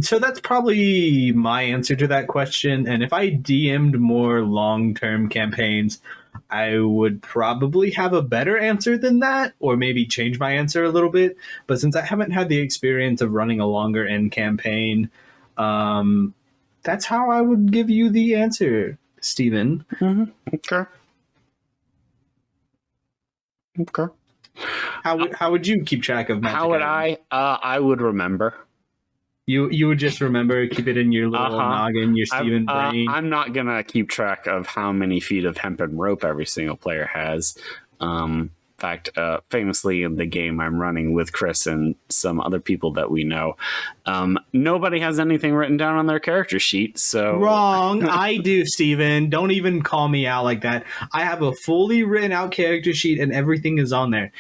So that's probably my answer to that question. And if I DM'd more long-term campaigns, I would probably have a better answer than that, or maybe change my answer a little bit. But since I haven't had the experience of running a longer end campaign, that's how I would give you the answer, Stephen. Mm-hmm. Okay. How would you keep track of magic? How would items? I would remember. You would just remember, keep it in your little noggin, your Steven brain. I'm not gonna keep track of how many feet of hempen rope every single player has. In fact, famously in the game I'm running with Chris and some other people that we know, nobody has anything written down on their character sheet. So wrong. I do, Steven. Don't even call me out like that. I have a fully written out character sheet and everything is on there,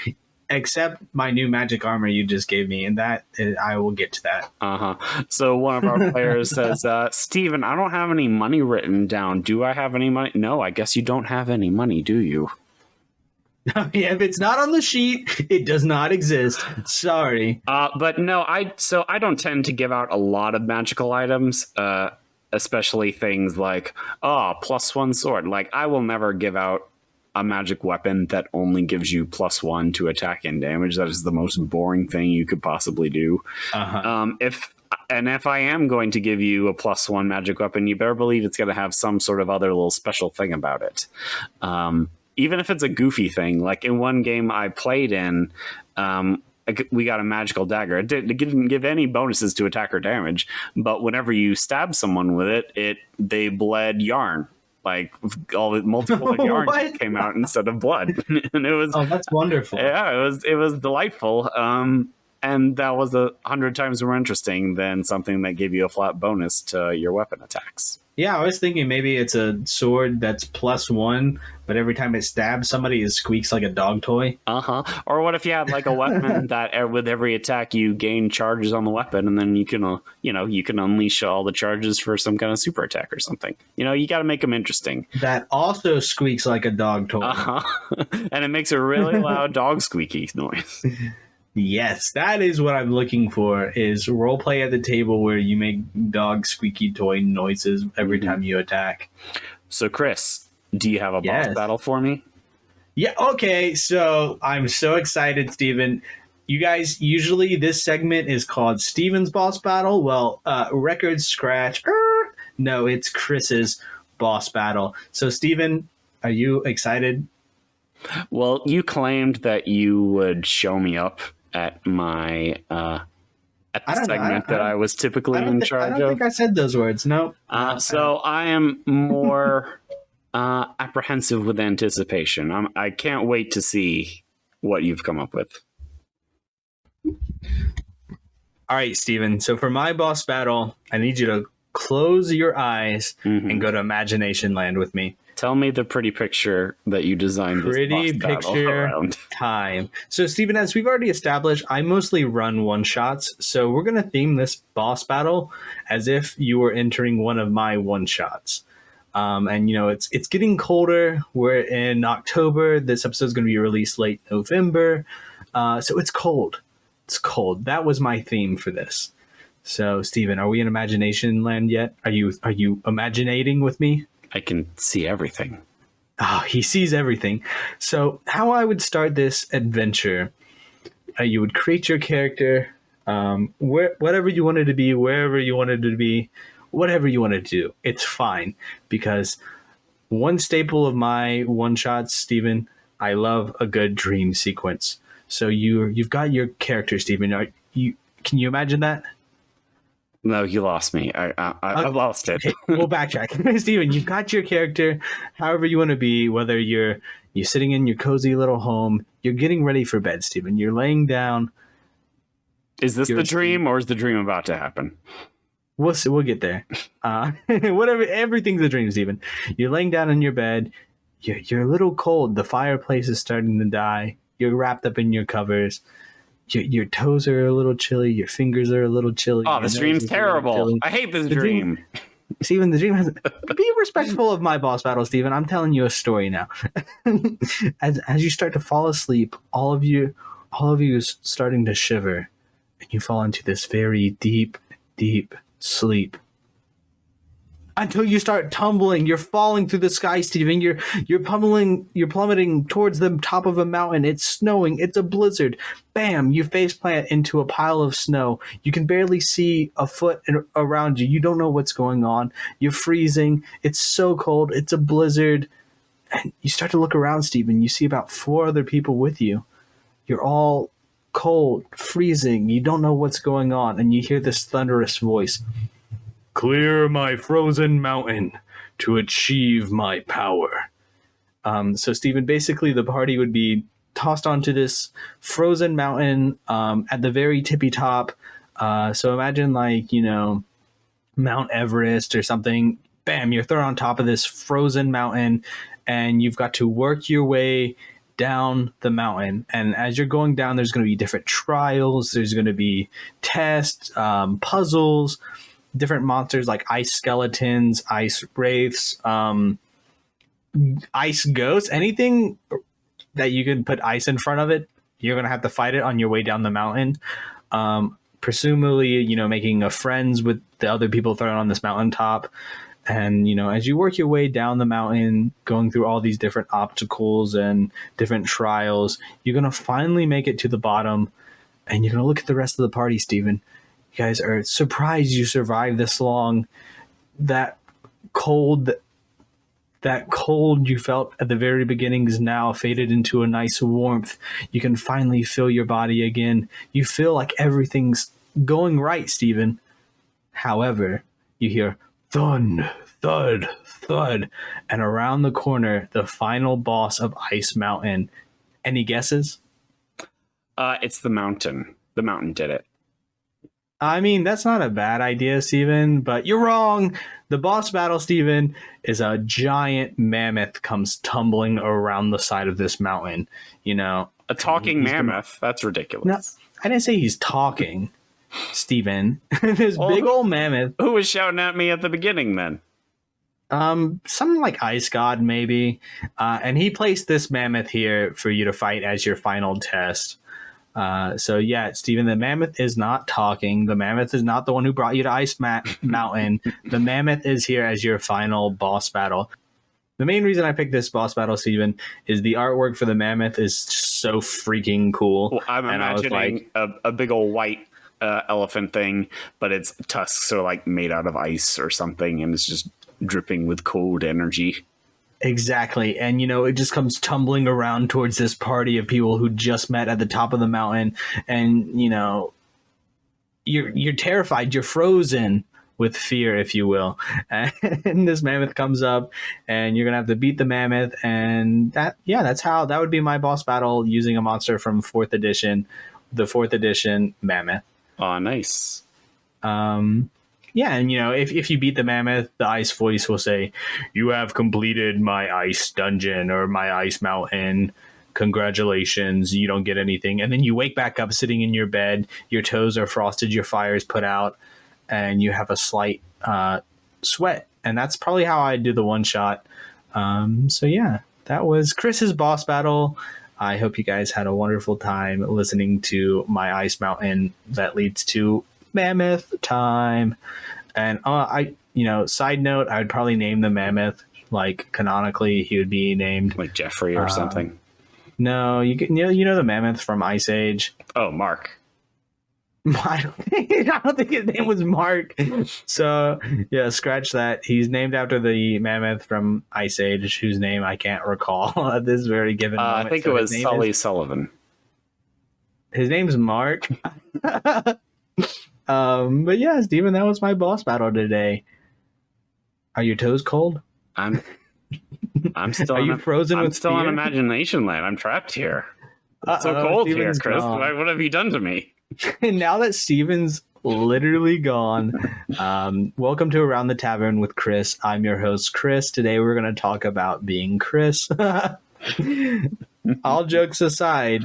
except my new magic armor you just gave me, and that I will get to that. So one of our players says, Steven, I don't have any money written down. Do I have any money? No, I guess you don't have any money, do you? Yeah, if it's not on the sheet, it does not exist. Sorry. But no, I don't tend to give out a lot of magical items, especially things like, +1 sword. Like, I will never give out a magic weapon that only gives you +1 to attack and damage. That is the most boring thing you could possibly do. If I am going to give you a +1 magic weapon, you better believe it's going to have some sort of other little special thing about it. Even if it's a goofy thing, like in one game I played in, we got a magical dagger. It didn't give any bonuses to attack or damage, but whenever you stab someone with it, they bled yarn. Like all the multiple yarns What? came out instead of blood, and it was that's wonderful. yeah, it was delightful. And that was 100 times more interesting than something that gave you a flat bonus to your weapon attacks. Yeah, I was thinking maybe it's a sword that's +1, but every time it stabs somebody, it squeaks like a dog toy. Or what if you had like a weapon that with every attack you gain charges on the weapon, and then you can you can unleash all the charges for some kind of super attack or something. You got to make them interesting. That also squeaks like a dog toy. And it makes a really loud dog squeaky noise. Yes, that is what I'm looking for, is roleplay at the table where you make dog squeaky toy noises every time you attack. So, Chris, do you have a boss battle for me? Yeah, okay, so I'm so excited, Steven. You guys, usually this segment is called Steven's Boss Battle. Well, record scratch. No, it's Chris's boss battle. So, Steven, are you excited? Well, you claimed that you would show me up at my at the segment that I was typically in charge of. I don't think I said those words. No. So I am more apprehensive with anticipation. I can't wait to see what you've come up with. All right, Steven. So for my boss battle, I need you to close your eyes and go to imagination land with me. Tell me the pretty picture that you designed. Pretty this boss picture around. Time. So, Steven, as we've already established, I mostly run one-shots. So we're going to theme this boss battle as if you were entering one of my one-shots. And, it's getting colder. We're in October. This episode is going to be released late November. So it's cold. It's cold. That was my theme for this. So, Steven, are we in imagination land yet? Are you imaginating with me? I can see everything. Oh, he sees everything. So how I would start this adventure, you would create your character, whatever you wanted to be, wherever you wanted to be, whatever you want to do. It's fine, because one staple of my one-shots, Steven, I love a good dream sequence. So you've got your character, Steven. Can you imagine that? No, you lost me. I lost it. Okay, we'll backtrack. Steven, you've got your character however you want to be, whether you're sitting in your cozy little home, you're getting ready for bed, Steven. You're laying down. Is this the dream, or is the dream about to happen? We'll see, we'll get there. Whatever, everything's a dream, Steven. You're laying down in your bed. You're a little cold. The fireplace is starting to die. You're wrapped up in your covers. Your toes are a little chilly. Your fingers are a little chilly. Oh, this dream's terrible. I hate this dream. Steven, the dream has... Be respectful of my boss battle, Steven. I'm telling you a story now. As you start to fall asleep, all of you is starting to shiver, and you fall into this very deep, deep sleep. Until you start tumbling, you're falling through the sky, Steven. You're plummeting towards the top of a mountain. It's snowing. It's a blizzard. Bam! You faceplant into a pile of snow. You can barely see a foot around you. You don't know what's going on. You're freezing. It's so cold. It's a blizzard. And you start to look around, Steven. You see about 4 other people with you. You're all cold, freezing. You don't know what's going on. And you hear this thunderous voice. Clear my frozen mountain to achieve my power. So, Steven, basically the party would be tossed onto this frozen mountain at the very tippy top. So imagine Mount Everest or something. Bam, you're thrown on top of this frozen mountain, and you've got to work your way down the mountain. And as you're going down, there's going to be different trials. There's going to be tests, puzzles, different monsters like ice skeletons, ice wraiths, ice ghosts, anything that you can put ice in front of it, you're going to have to fight it on your way down the mountain. Presumably, making friends with the other people thrown on this mountaintop. And, as you work your way down the mountain, going through all these different obstacles and different trials, you're going to finally make it to the bottom, and you're going to look at the rest of the party, Steven. You guys are surprised you survived this long. That cold you felt at the very beginning is now faded into a nice warmth. You can finally feel your body again. You feel like everything's going right, Steven. However, you hear thud, thud, thud, and around the corner, the final boss of Ice Mountain. Any guesses? It's the mountain. The mountain did it. I mean, that's not a bad idea, Steven, but you're wrong. The boss battle, Steven, is a giant mammoth comes tumbling around the side of this mountain. You know, A talking mammoth? That's ridiculous. no, I didn't say he's talking, Steven. This Well, big old mammoth. Who was shouting at me at the beginning then? Something like Ice God, maybe. And he placed this mammoth here for you to fight as your final test. So yeah, Steven, the mammoth is not talking. The mammoth is not the one who brought you to Ice Mountain. The mammoth is here as your final boss battle. The main reason I picked this boss battle, Steven, is the artwork for the mammoth is just so freaking cool. Well, I'm And I was imagining a big old white elephant thing, but its tusks are like made out of ice or something, and it's just dripping with cold energy. Exactly. And, you know, it just comes tumbling around towards this party of people who just met at the top of the mountain. And, you know, you're terrified. You're frozen with fear, if you will. And this mammoth comes up and you're going to have to beat the mammoth. And that's how that would be my boss battle using a monster from 4th edition, the 4th edition mammoth. Oh, nice. Yeah, and you know, if you beat the mammoth, the ice voice will say, "You have completed my ice dungeon or my ice mountain. Congratulations, you don't get anything." And then you wake back up sitting in your bed, your toes are frosted, your fire's put out, and you have a slight sweat. And that's probably how I do the one shot. So yeah, that was Chris's boss battle. I hope you guys had a wonderful time listening to my ice mountain that leads to mammoth time. And side note, I would probably name the mammoth like canonically he would be named Like Jeffrey or something. No, you know the mammoth from Ice Age. Oh, Mark. I don't think his name was Mark. So yeah, scratch that. He's named after the mammoth from Ice Age, whose name I can't recall at this very given moment. I think So it his was name Sully is- Sullivan. His name's Mark. But yeah, Steven, that was my boss battle today. Are your toes cold? I'm still. Are you frozen I'm with still in fear? imagination land. I'm trapped here. It's so Uh-oh, cold Steven's here, Chris. gone. What have you done to me? And now that Steven's literally gone, welcome to Around the Tavern with Chris. I'm your host, Chris. Today we're going to talk about being Chris. All jokes aside,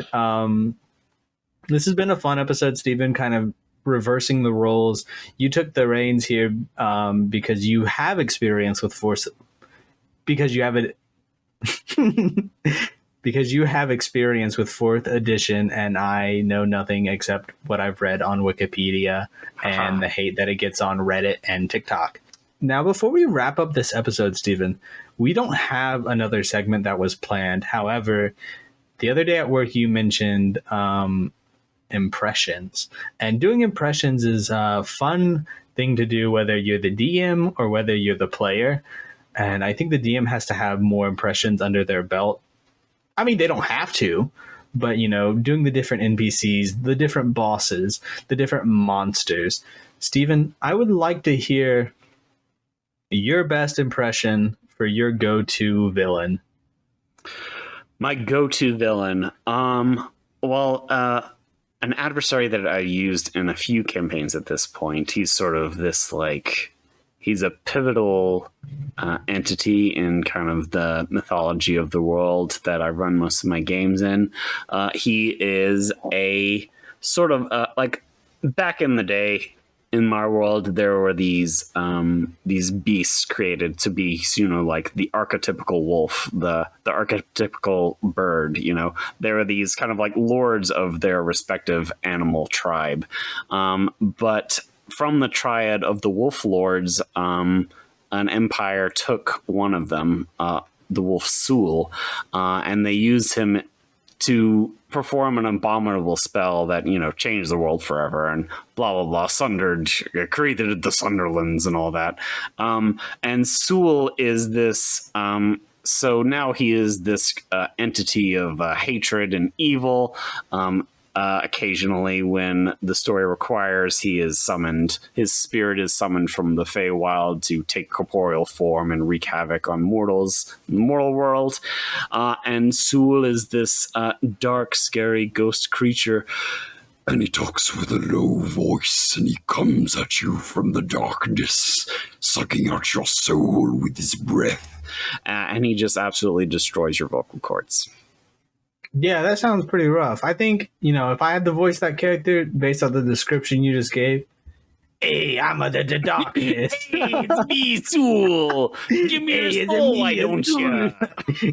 this has been a fun episode, Steven, kind of reversing the roles. You took the reins here because you have experience with Force, because you have it. Because you have experience with 4th edition and I know nothing except what I've read on Wikipedia and the hate that it gets on Reddit and TikTok. Now, before we wrap up this episode, Steven, we don't have another segment that was planned. However, the other day at work, you mentioned impressions. And doing impressions is a fun thing to do, whether you're the DM or whether you're the player. And I think the DM has to have more impressions under their belt. I mean, they don't have to, but, you know, doing the different NPCs, the different bosses, the different monsters. Steven, I would like to hear your best impression for your go-to villain. My go-to villain. An adversary that I used in a few campaigns at this point. He's sort of this, like, he's a pivotal entity in kind of the mythology of the world that I run most of my games in. He is a sort of like back in the day in my world, there were these beasts created to be, you know, like the archetypical wolf, the archetypical bird. You know, there were these kind of like lords of their respective animal tribe, but from the triad of the wolf lords, an empire took one of them, the wolf Sul, and they used him to perform an abominable spell that, you know, changed the world forever and blah, blah, blah, created the Sunderlands and all that. And Sul is this... so now he is this entity of hatred and evil. occasionally, when the story requires, his spirit is summoned from the Feywild to take corporeal form and wreak havoc on mortals in the mortal world. And Sul is this dark, scary ghost creature. And he talks with a low voice, and he comes at you from the darkness, sucking out your soul with his breath. And he just absolutely destroys your vocal cords. Yeah, that sounds pretty rough. I think, if I had to voice that character based on the description you just gave, hey, I'm the darkness. Hey, it's me, Sul. Give me your soul, why don't you?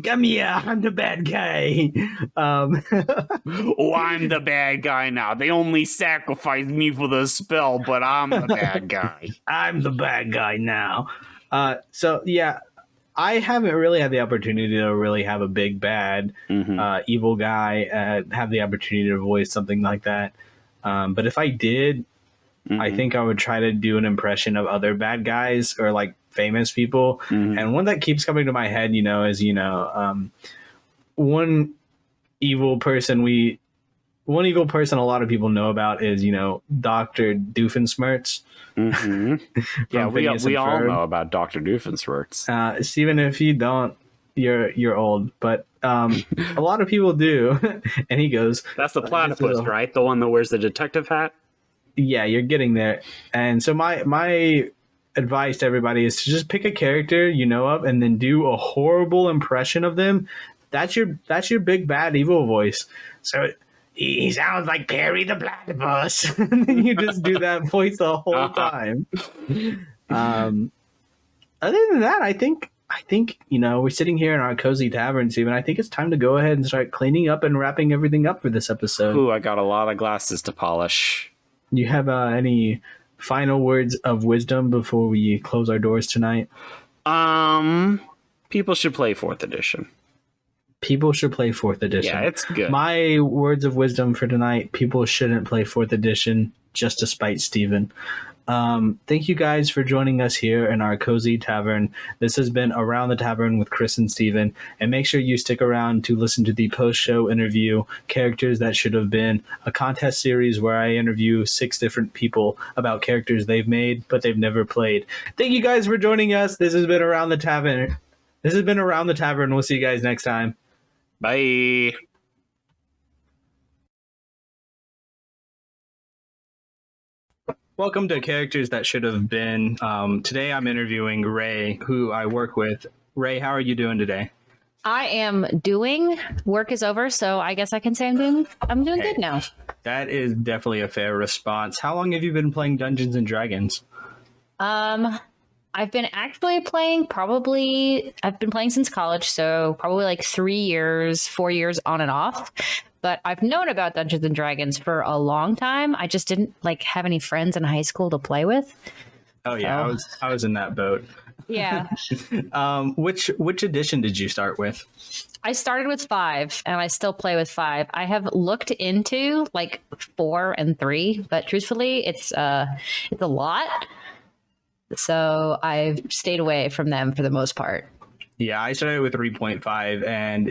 Come here, I'm the bad guy. Oh, I'm the bad guy now. They only sacrificed me for the spell, but I'm the bad guy. I'm the bad guy now. So, yeah, I haven't really had the opportunity to really have a big bad evil guy have the opportunity to voice something like that. But if I did, I think I would try to do an impression of other bad guys or like famous people. And one that keeps coming to my head, is, one evil person a lot of people know about is, Dr. Doofenshmirtz. Yeah, we all know about Dr. Doofenshmirtz. Steven, if you don't, you're old, but a lot of people do. And he goes, that's the platypus, right? The one that wears the detective hat? Yeah, you're getting there. And so my advice to everybody is to just pick a character you know of and then do a horrible impression of them. That's your big bad evil voice. So he sounds like Perry the Platypus. And then you just do that voice the whole time. Other than that, I think we're sitting here in our cozy tavern, Steven. I think it's time to go ahead and start cleaning up and wrapping everything up for this episode. Ooh, I got a lot of glasses to polish. You have any final words of wisdom before we close our doors tonight? People should play 4th edition. People should play 4th edition. Yeah, it's good. My words of wisdom for tonight: people shouldn't play 4th edition just to spite Steven. Thank you guys for joining us here in our cozy tavern. This has been Around the Tavern with Chris and Steven. And make sure you stick around to listen to the post-show interview, Characters That Should Have Been, a contest series where I interview 6 different people about characters they've made, but they've never played. Thank you guys for joining us. This has been Around the Tavern. We'll see you guys next time. Bye. Welcome to Characters That Should Have Been. Today I'm interviewing Ray, who I work with. Ray, how are you doing today? I am doing. Work is over, so I guess I can say I'm doing good now. That is definitely a fair response. How long have you been playing Dungeons and Dragons? I've been actually playing I've been playing since college, so probably like 3 years, 4 years on and off. But I've known about Dungeons and Dragons for a long time. I just didn't have any friends in high school to play with. Oh yeah, I was in that boat. Yeah. Which edition did you start with? I started with 5, and I still play with 5. I have looked into 4 and 3, but truthfully, it's a lot. So I've stayed away from them for the most part. Yeah, I started with 3.5, and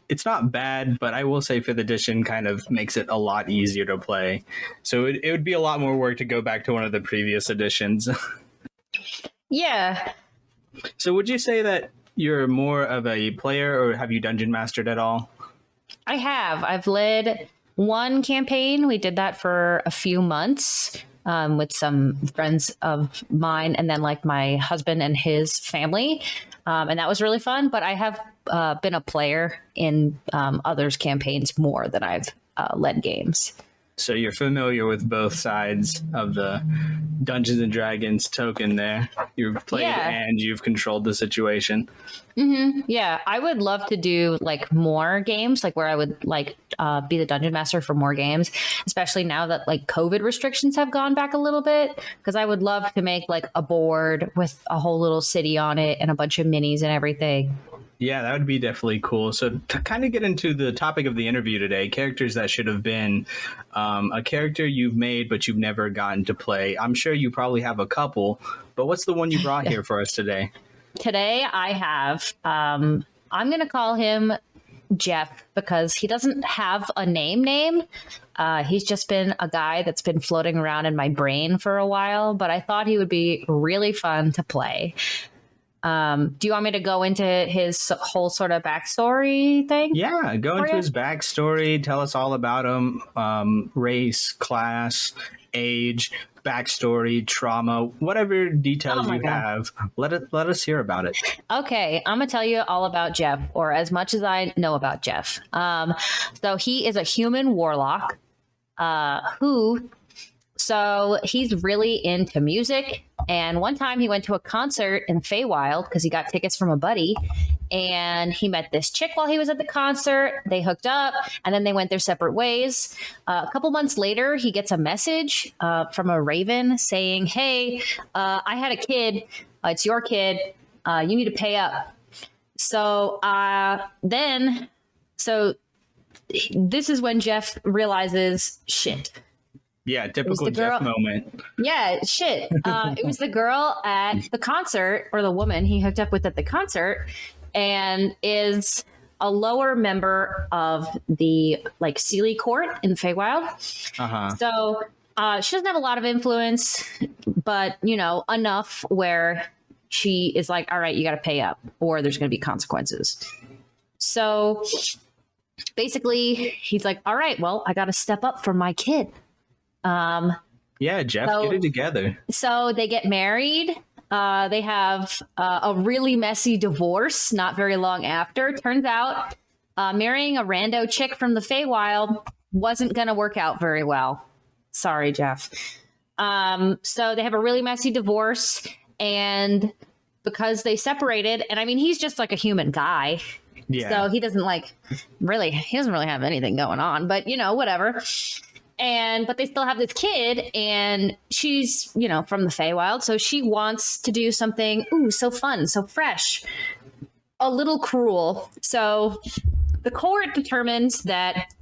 it's not bad, but I will say 5th edition kind of makes it a lot easier to play. So it would be a lot more work to go back to one of the previous editions. Yeah. So would you say that you're more of a player, or have you dungeon mastered at all? I have. I've led one campaign. We did that for a few months with some friends of mine, and then my husband and his family. And that was really fun, but I have been a player in others' campaigns more than I've led games. So you're familiar with both sides of the Dungeons and Dragons token there. You've played and you've controlled the situation. Mm-hmm. Yeah, I would love to do more games, where I would be the dungeon master for more games, especially now that COVID restrictions have gone back a little bit, because I would love to make a board with a whole little city on it and a bunch of minis and everything. Yeah, that would be definitely cool. So to kind of get into the topic of the interview today, characters that should have been a character you've made but you've never gotten to play. I'm sure you probably have a couple, but what's the one you brought here for us today? Today I have, I'm going to call him Jeff because he doesn't have a name. He's just been a guy that's been floating around in my brain for a while, but I thought he would be really fun to play. Do you want me to go into his whole sort of backstory thing? Yeah, go into his backstory. Tell us all about him. Race, class, age, backstory, trauma, whatever details you have. Let us hear about it. Okay, I'm gonna tell you all about Jeff, or as much as I know about Jeff. So he is a human warlock so he's really into music. And one time he went to a concert in Feywild because he got tickets from a buddy. And he met this chick while he was at the concert. They hooked up and then they went their separate ways. A couple months later, he gets a message from a raven saying, hey, I had a kid. It's your kid. You need to pay up. So this is when Jeff realizes, shit. Yeah, typical Jeff moment. Yeah, shit. It was the girl at the concert, or the woman he hooked up with at the concert, and is a lower member of the Sealy court in the Feywild. So she doesn't have a lot of influence, but enough where she is like, all right, you got to pay up, or there's going to be consequences. So basically, he's like, all right, well, I got to step up for my kid. Yeah, Jeff, get it together. So they get married. They have a really messy divorce not very long after. Turns out marrying a rando chick from the Feywild wasn't going to work out very well. Sorry, Jeff. So they have a really messy divorce, and because they separated, and I mean, he's just like a human guy. Yeah. So he doesn't really have anything going on, but whatever. But they still have this kid, and she's, from the Feywild. So she wants to do something, so fun, so fresh, a little cruel. So the court determines that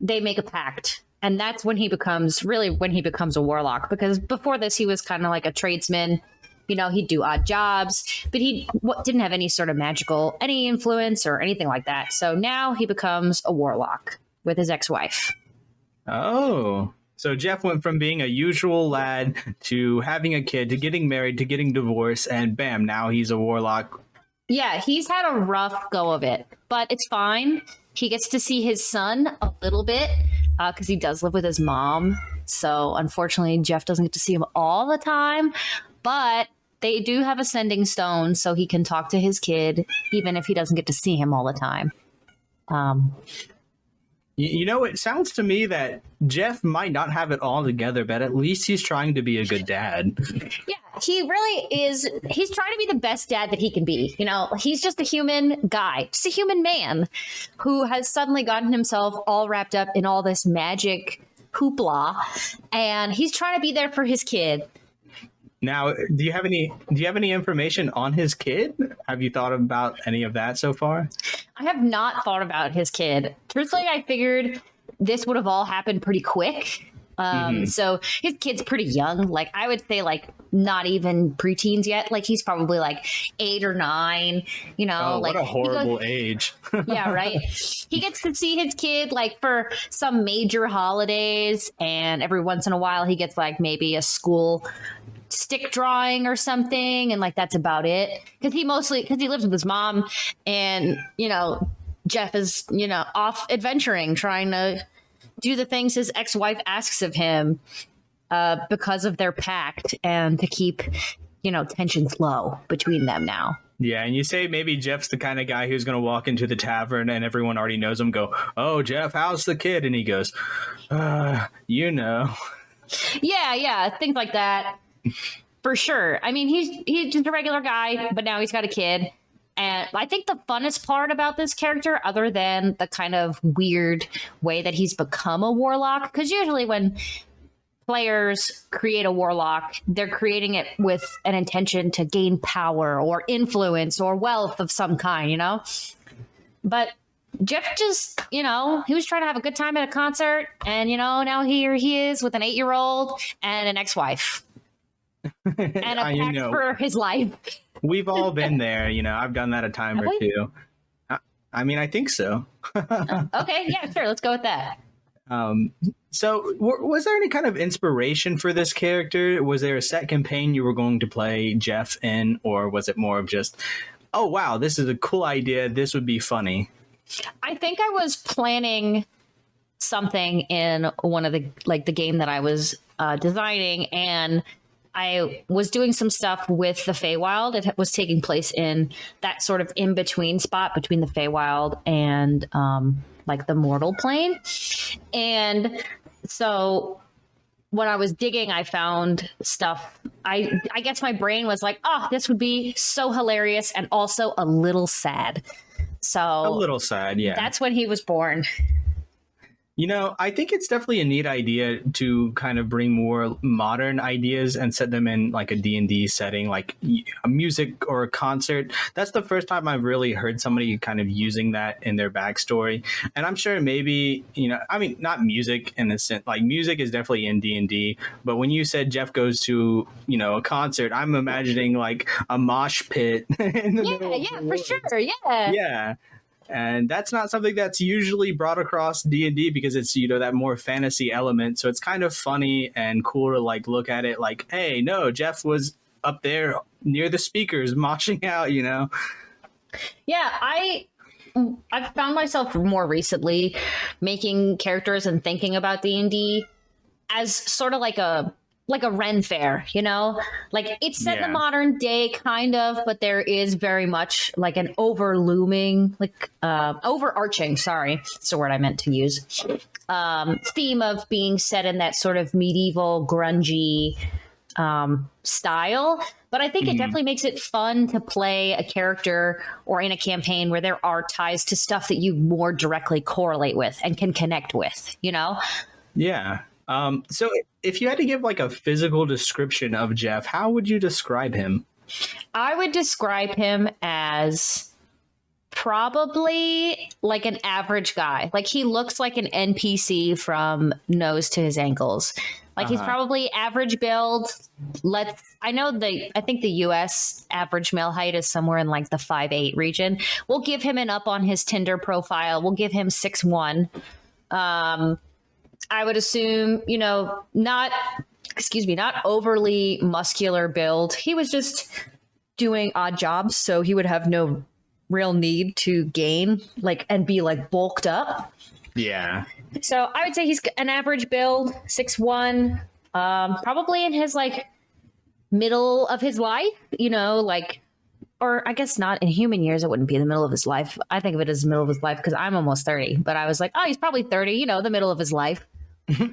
they make a pact. And that's when he becomes a warlock. Because before this, he was kind of like a tradesman. He'd do odd jobs, but he didn't have any sort of any influence or anything like that. So now he becomes a warlock with his ex-wife. Oh, so Jeff went from being a usual lad to having a kid, to getting married, to getting divorced, and bam, now he's a warlock. Yeah, he's had a rough go of it, but it's fine. He gets to see his son a little bit because he does live with his mom. So unfortunately, Jeff doesn't get to see him all the time, but they do have a sending stone so he can talk to his kid, even if he doesn't get to see him all the time. It sounds to me that Jeff might not have it all together, but at least he's trying to be a good dad. Yeah, he really is. He's trying to be the best dad that he can be. He's just a human guy, just a human man who has suddenly gotten himself all wrapped up in all this magic hoopla, and he's trying to be there for his kid. Now, do you have any information on his kid? Have you thought about any of that so far? I have not thought about his kid. Truthfully, I figured this would have all happened pretty quick. So his kid's pretty young. I would say not even preteens yet. He's probably 8 or 9, what a horrible age. Yeah, right. He gets to see his kid for some major holidays, and every once in a while he gets maybe a school stick drawing or something, and that's about it, because he lives with his mom, and Jeff is off adventuring, trying to do the things his ex-wife asks of him because of their pact, and to keep tensions low between them now. Yeah, and you say maybe Jeff's the kind of guy who's going to walk into the tavern and everyone already knows him, go, oh, Jeff, how's the kid? And he goes, yeah, things like that. For sure. I mean, he's just a regular guy, but now he's got a kid. And I think the funnest part about this character, other than the kind of weird way that he's become a warlock, because usually when players create a warlock, they're creating it with an intention to gain power or influence or wealth of some kind, But Jeff just, he was trying to have a good time at a concert, and, now here he is with an 8-year-old and an ex-wife. And a pact for his life. We've all been there, I've done that a time or two. I mean, I think so. Okay, yeah, sure. Let's go with that. So, was there any kind of inspiration for this character? Was there a set campaign you were going to play Jeff in, or was it more of just, oh wow, this is a cool idea, this would be funny? I think I was planning something in one of the game that I was designing, and I was doing some stuff with the Feywild. It was taking place in that sort of in between spot between the Feywild and like the mortal plane. And so when I was digging, I found stuff. I guess my brain was like, oh, this would be so hilarious and also a little sad. So A little sad, yeah. that's when he was born. You know, I think it's definitely a neat idea to kind of bring more modern ideas and set them in like a D&D setting, like a music or a concert. That's the first time I've really heard somebody kind of using that in their backstory. And I'm sure maybe, you know, I mean, not music in the sense, like music is definitely in D&D. But when you said Jeff goes to, you know, a concert, I'm imagining like a mosh pit. In the middle of Yeah, the for woods. sure. Yeah. Yeah. And that's not something that's usually brought across D&D because it's, you know, that more fantasy element. So it's kind of funny and cool to like look at it like, hey, no, Jeff was up there near the speakers moshing out, you know? Yeah, I've found myself more recently making characters and thinking about D&D as sort of like a Ren fair, you know? Like it's set in Yeah. the modern day kind of, but there is very much like an overarching, sorry, that's the word I meant to use. Theme of being set in that sort of medieval grungy style. But I think it definitely makes it fun to play a character or in a campaign where there are ties to stuff that you more directly correlate with and can connect with, you know? Yeah. So if you had to give like a physical description of Jeff, how would you describe him? I would describe him as probably like an average guy. Like he looks like an NPC from nose to his ankles. Like he's probably average build. I think the US average male height is somewhere in like the 5'8" region. We'll give him an up on his Tinder profile. We'll give him 6'1". I would assume, you know, not overly muscular build. He was just doing odd jobs, so he would have no real need to gain and be like bulked up. Yeah. So I would say he's an average build, 6'1", probably in his like middle of his life, you know, like, or I guess not in human years. It wouldn't be in the middle of his life. I think of it as the middle of his life because I'm almost 30, but I was like, oh, he's probably 30, you know, the middle of his life.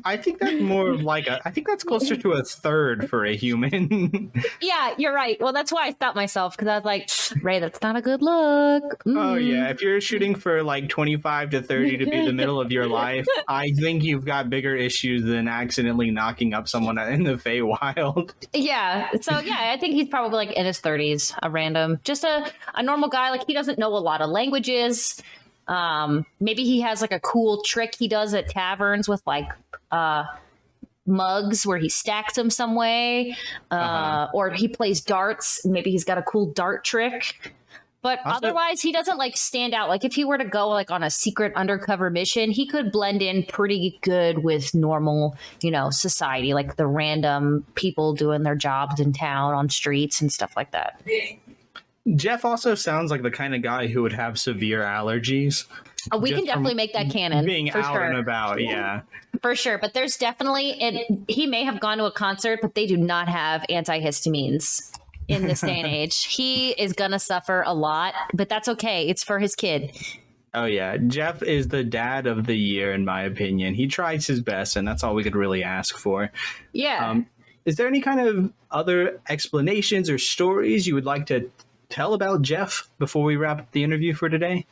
I think that's more of like I think that's closer to a third for a human. Yeah, you're right. Well, that's why I stopped myself because I was like, Ray, that's not a good look. Oh yeah, if you're shooting for like 25 to 30 to be the middle of your life, I think you've got bigger issues than accidentally knocking up someone in the Feywild. Yeah. So yeah, I think he's probably like in his 30s, just a normal guy. Like he doesn't know a lot of languages. Maybe he has like a cool trick he does at taverns with like mugs where he stacks them some way, or he plays darts. Maybe he's got a cool dart trick. But otherwise, he doesn't like stand out. Like if he were to go like on a secret undercover mission, he could blend in pretty good with normal, you know, society, like the random people doing their jobs in town on streets and stuff like that. Jeff also sounds like the kind of guy who would have severe allergies. Oh, we Just can definitely make that canon. Being for out sure. and about, yeah. For sure. But there's definitely, he may have gone to a concert, but they do not have antihistamines in this day and age. He is going to suffer a lot, but that's okay. It's for his kid. Oh yeah, Jeff is the dad of the year in my opinion. He tries his best, and that's all we could really ask for. Yeah. Is there any kind of other explanations or stories you would like to tell about Jeff before we wrap up the interview for today?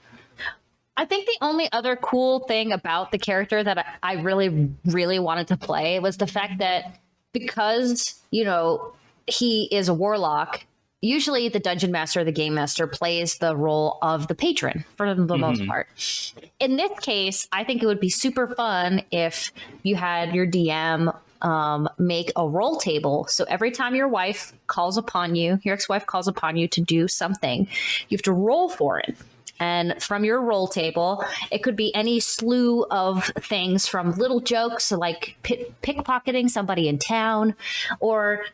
I think the only other cool thing about the character that I really, really wanted to play was the fact that because, you know, he is a warlock, usually the dungeon master or the game master plays the role of the patron for the most part. In this case, I think it would be super fun if you had your DM make a roll table. So every time your wife calls upon you, your ex-wife calls upon you to do something, you have to roll for it. And from your roll table, it could be any slew of things, from little jokes like pickpocketing somebody in town, or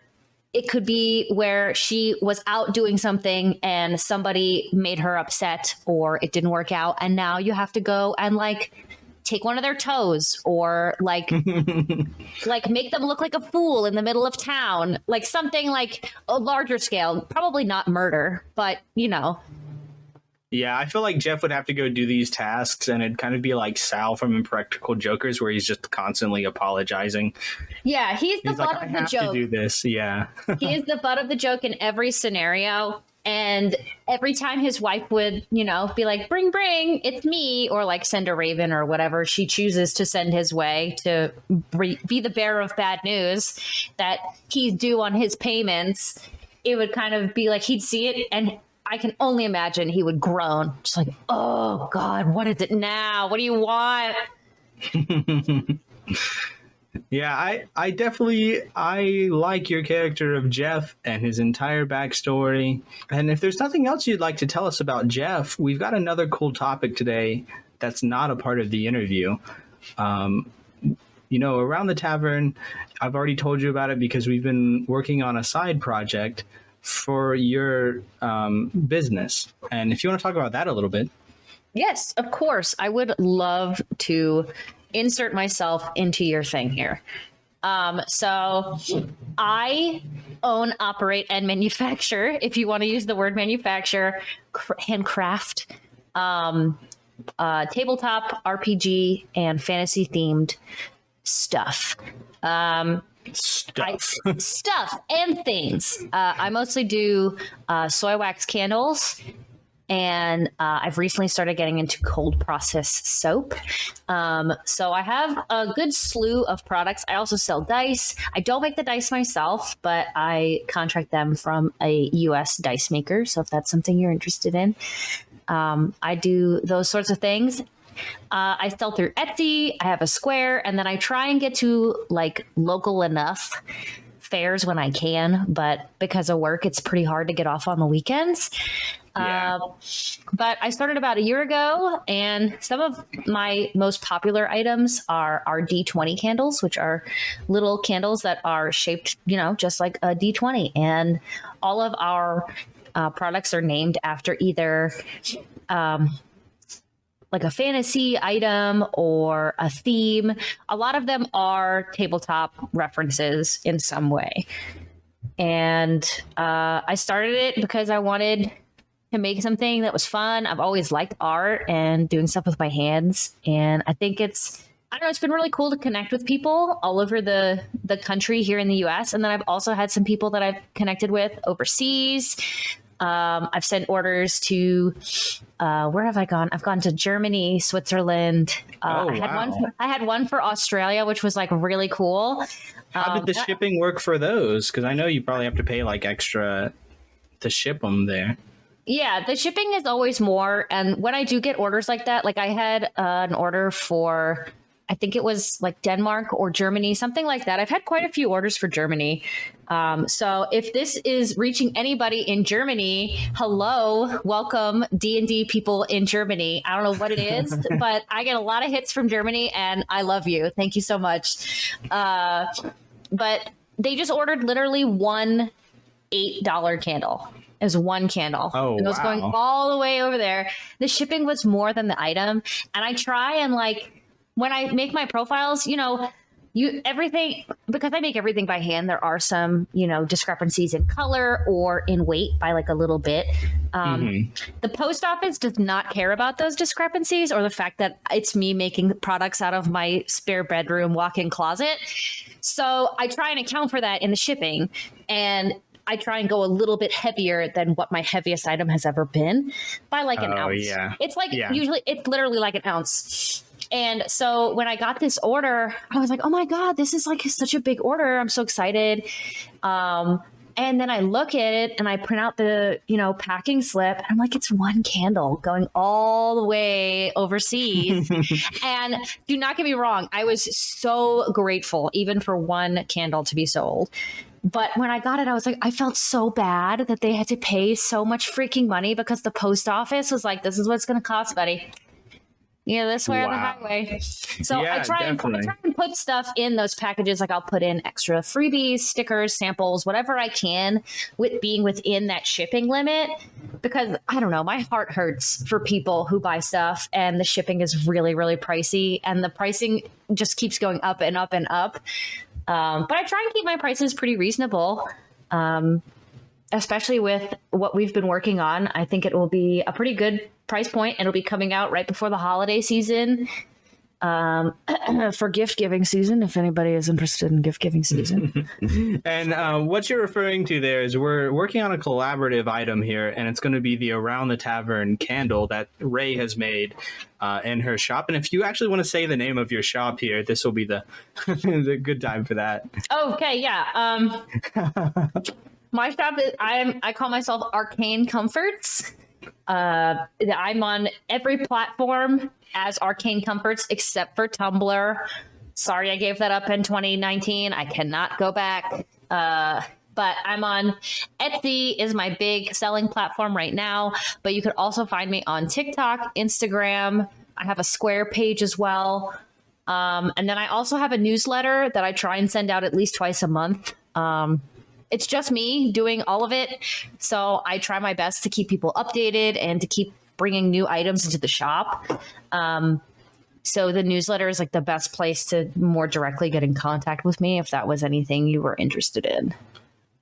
it could be where she was out doing something and somebody made her upset or it didn't work out. And now you have to go and like take one of their toes, or like like make them look like a fool in the middle of town, like something like a larger scale, probably not murder, but you know. Yeah, I feel like Jeff would have to go do these tasks, and it'd kind of be like Sal from Impractical Jokers, where he's just constantly apologizing. Yeah, he's the butt of the joke. I have to do this. Yeah, he is the butt of the joke in every scenario. And every time his wife would, you know, be like, bring, it's me, or like send a raven or whatever she chooses to send his way to be the bearer of bad news that he's due on his payments, it would kind of be like he'd see it, and I can only imagine he would groan, just like, oh God, what is it now? What do you want? Yeah, I definitely like your character of Jeff and his entire backstory. And if there's nothing else you'd like to tell us about Jeff, we've got another cool topic today that's not a part of the interview. You know, Around the Tavern, I've already told you about it because we've been working on a side project for your business. And if you want to talk about that a little bit. Yes, of course. I would love to insert myself into your thing here. So I own, operate, and manufacture, if you want to use the word manufacture, handcraft, tabletop, RPG, and fantasy themed stuff. Stuff and things. I mostly do soy wax candles, and I've recently started getting into cold process soap. So I have a good slew of products. I also sell dice. I don't make the dice myself, but I contract them from a US dice maker. So if that's something you're interested in, I do those sorts of things. I sell through Etsy. I have a Square, and then I try and get to like local enough fairs when I can, but because of work, it's pretty hard to get off on the weekends. Yeah. But I started about a year ago, and some of my most popular items are our D20 candles, which are little candles that are shaped, you know, just like a D20. And all of our products are named after either like a fantasy item or a theme. A lot of them are tabletop references in some way. And I started it because I wanted to make something that was fun. I've always liked art and doing stuff with my hands. And I think it's been really cool to connect with people all over the country here in the US. And then I've also had some people that I've connected with overseas. I've sent orders to, where have I gone? I've gone to Germany, Switzerland. I had one for Australia, which was like really cool. How did the shipping work for those? Because I know you probably have to pay like extra to ship them there. Yeah, the shipping is always more. And when I do get orders like that, like I had an order for, I think it was like Denmark or Germany, something like that. I've had quite a few orders for Germany. So if this is reaching anybody in Germany, hello, welcome D&D people in Germany. I don't know what it is, but I get a lot of hits from Germany and I love you. Thank you so much. But they just ordered literally one $8 candle. It was one candle. Oh, and it was going all the way over there. The shipping was more than the item. And I try and like, when I make my profiles, you know, everything, because I make everything by hand, there are some, you know, discrepancies in color or in weight by like a little bit. The post office does not care about those discrepancies or the fact that it's me making products out of my spare bedroom walk-in closet. So I try and account for that in the shipping, and I try and go a little bit heavier than what my heaviest item has ever been by like an ounce. Yeah. It's like usually it's literally like an ounce. And so when I got this order, I was like, oh my God, this is like such a big order. I'm so excited. And And then I look at it and I print out the, packing slip. And I'm like, it's one candle going all the way overseas. And do not get me wrong, I was so grateful even for one candle to be sold. But when I got it, I was like, I felt so bad that they had to pay so much freaking money because the post office was like, this is what it's going to cost, buddy. This way or the highway. So Yeah, I try and put stuff in those packages. Like I'll put in extra freebies, stickers, samples, whatever I can with being within that shipping limit. Because I don't know, my heart hurts for people who buy stuff and the shipping is really, really pricey. And the pricing just keeps going up and up and up. But I try and keep my prices pretty reasonable, especially with what we've been working on. I think it will be a pretty good price point, and it'll be coming out right before the holiday season for gift giving season, if anybody is interested in gift giving season. And what you're referring to there is we're working on a collaborative item here, and it's going to be the Around the Tavern candle that Ray has made in her shop. And if you actually want to say the name of your shop here, this will be the the good time for that. Okay, yeah. My shop is I call myself Arcane Comforts. I'm on every platform as Arcane Comforts except for Tumblr. Sorry, I gave that up in 2019. I cannot go back. But I'm on Etsy is my big selling platform right now. But you could also find me on TikTok, Instagram. I have a Square page as well. And then I also have a newsletter that I try and send out at least twice a month. It's just me doing all of it. So I try my best to keep people updated and to keep bringing new items into the shop. So the newsletter is like the best place to more directly get in contact with me if that was anything you were interested in.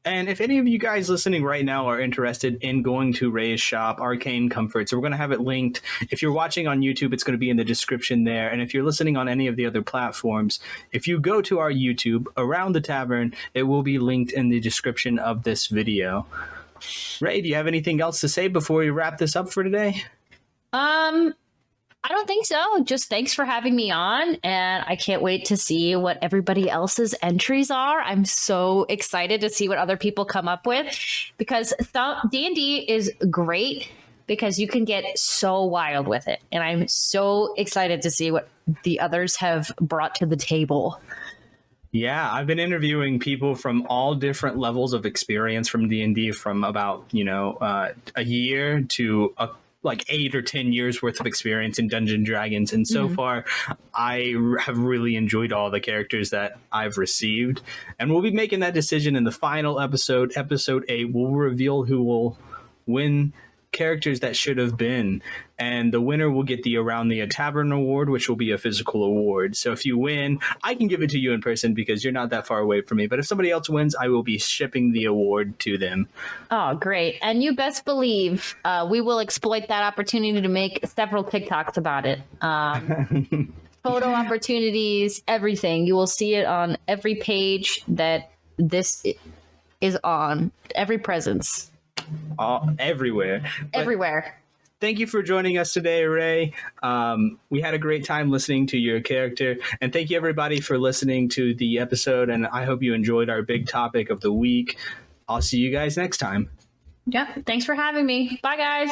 And if any of you guys listening right now are interested in going to Ray's shop, Arcane Comforts, we're going to have it linked. If you're watching on YouTube, it's going to be in the description there. And if you're listening on any of the other platforms, if you go to our YouTube, Around the Tavern, it will be linked in the description of this video. Ray, do you have anything else to say before we wrap this up for today? I don't think so. Just thanks for having me on, and I can't wait to see what everybody else's entries are. I'm so excited to see what other people come up with, because D&D is great because you can get so wild with it, and I'm so excited to see what the others have brought to the table. Yeah, I've been interviewing people from all different levels of experience from D&D, from about, a year to like 8 or 10 years worth of experience in Dungeons and Dragons. And so far, I have really enjoyed all the characters that I've received. And we'll be making that decision in the final episode. Episode 8, we'll reveal who will win characters that should have been. And the winner will get the Around the Tavern Award, which will be a physical award. So if you win, I can give it to you in person because you're not that far away from me. But if somebody else wins, I will be shipping the award to them. Oh, great. And you best believe we will exploit that opportunity to make several TikToks about it. Photo opportunities, everything. You will see it on every page that this is on, every presence. Everywhere. Everywhere. Thank you for joining us today, Ray. We had a great time listening to your character. And thank you, everybody, for listening to the episode. And I hope you enjoyed our big topic of the week. I'll see you guys next time. Yeah. Thanks for having me. Bye, guys.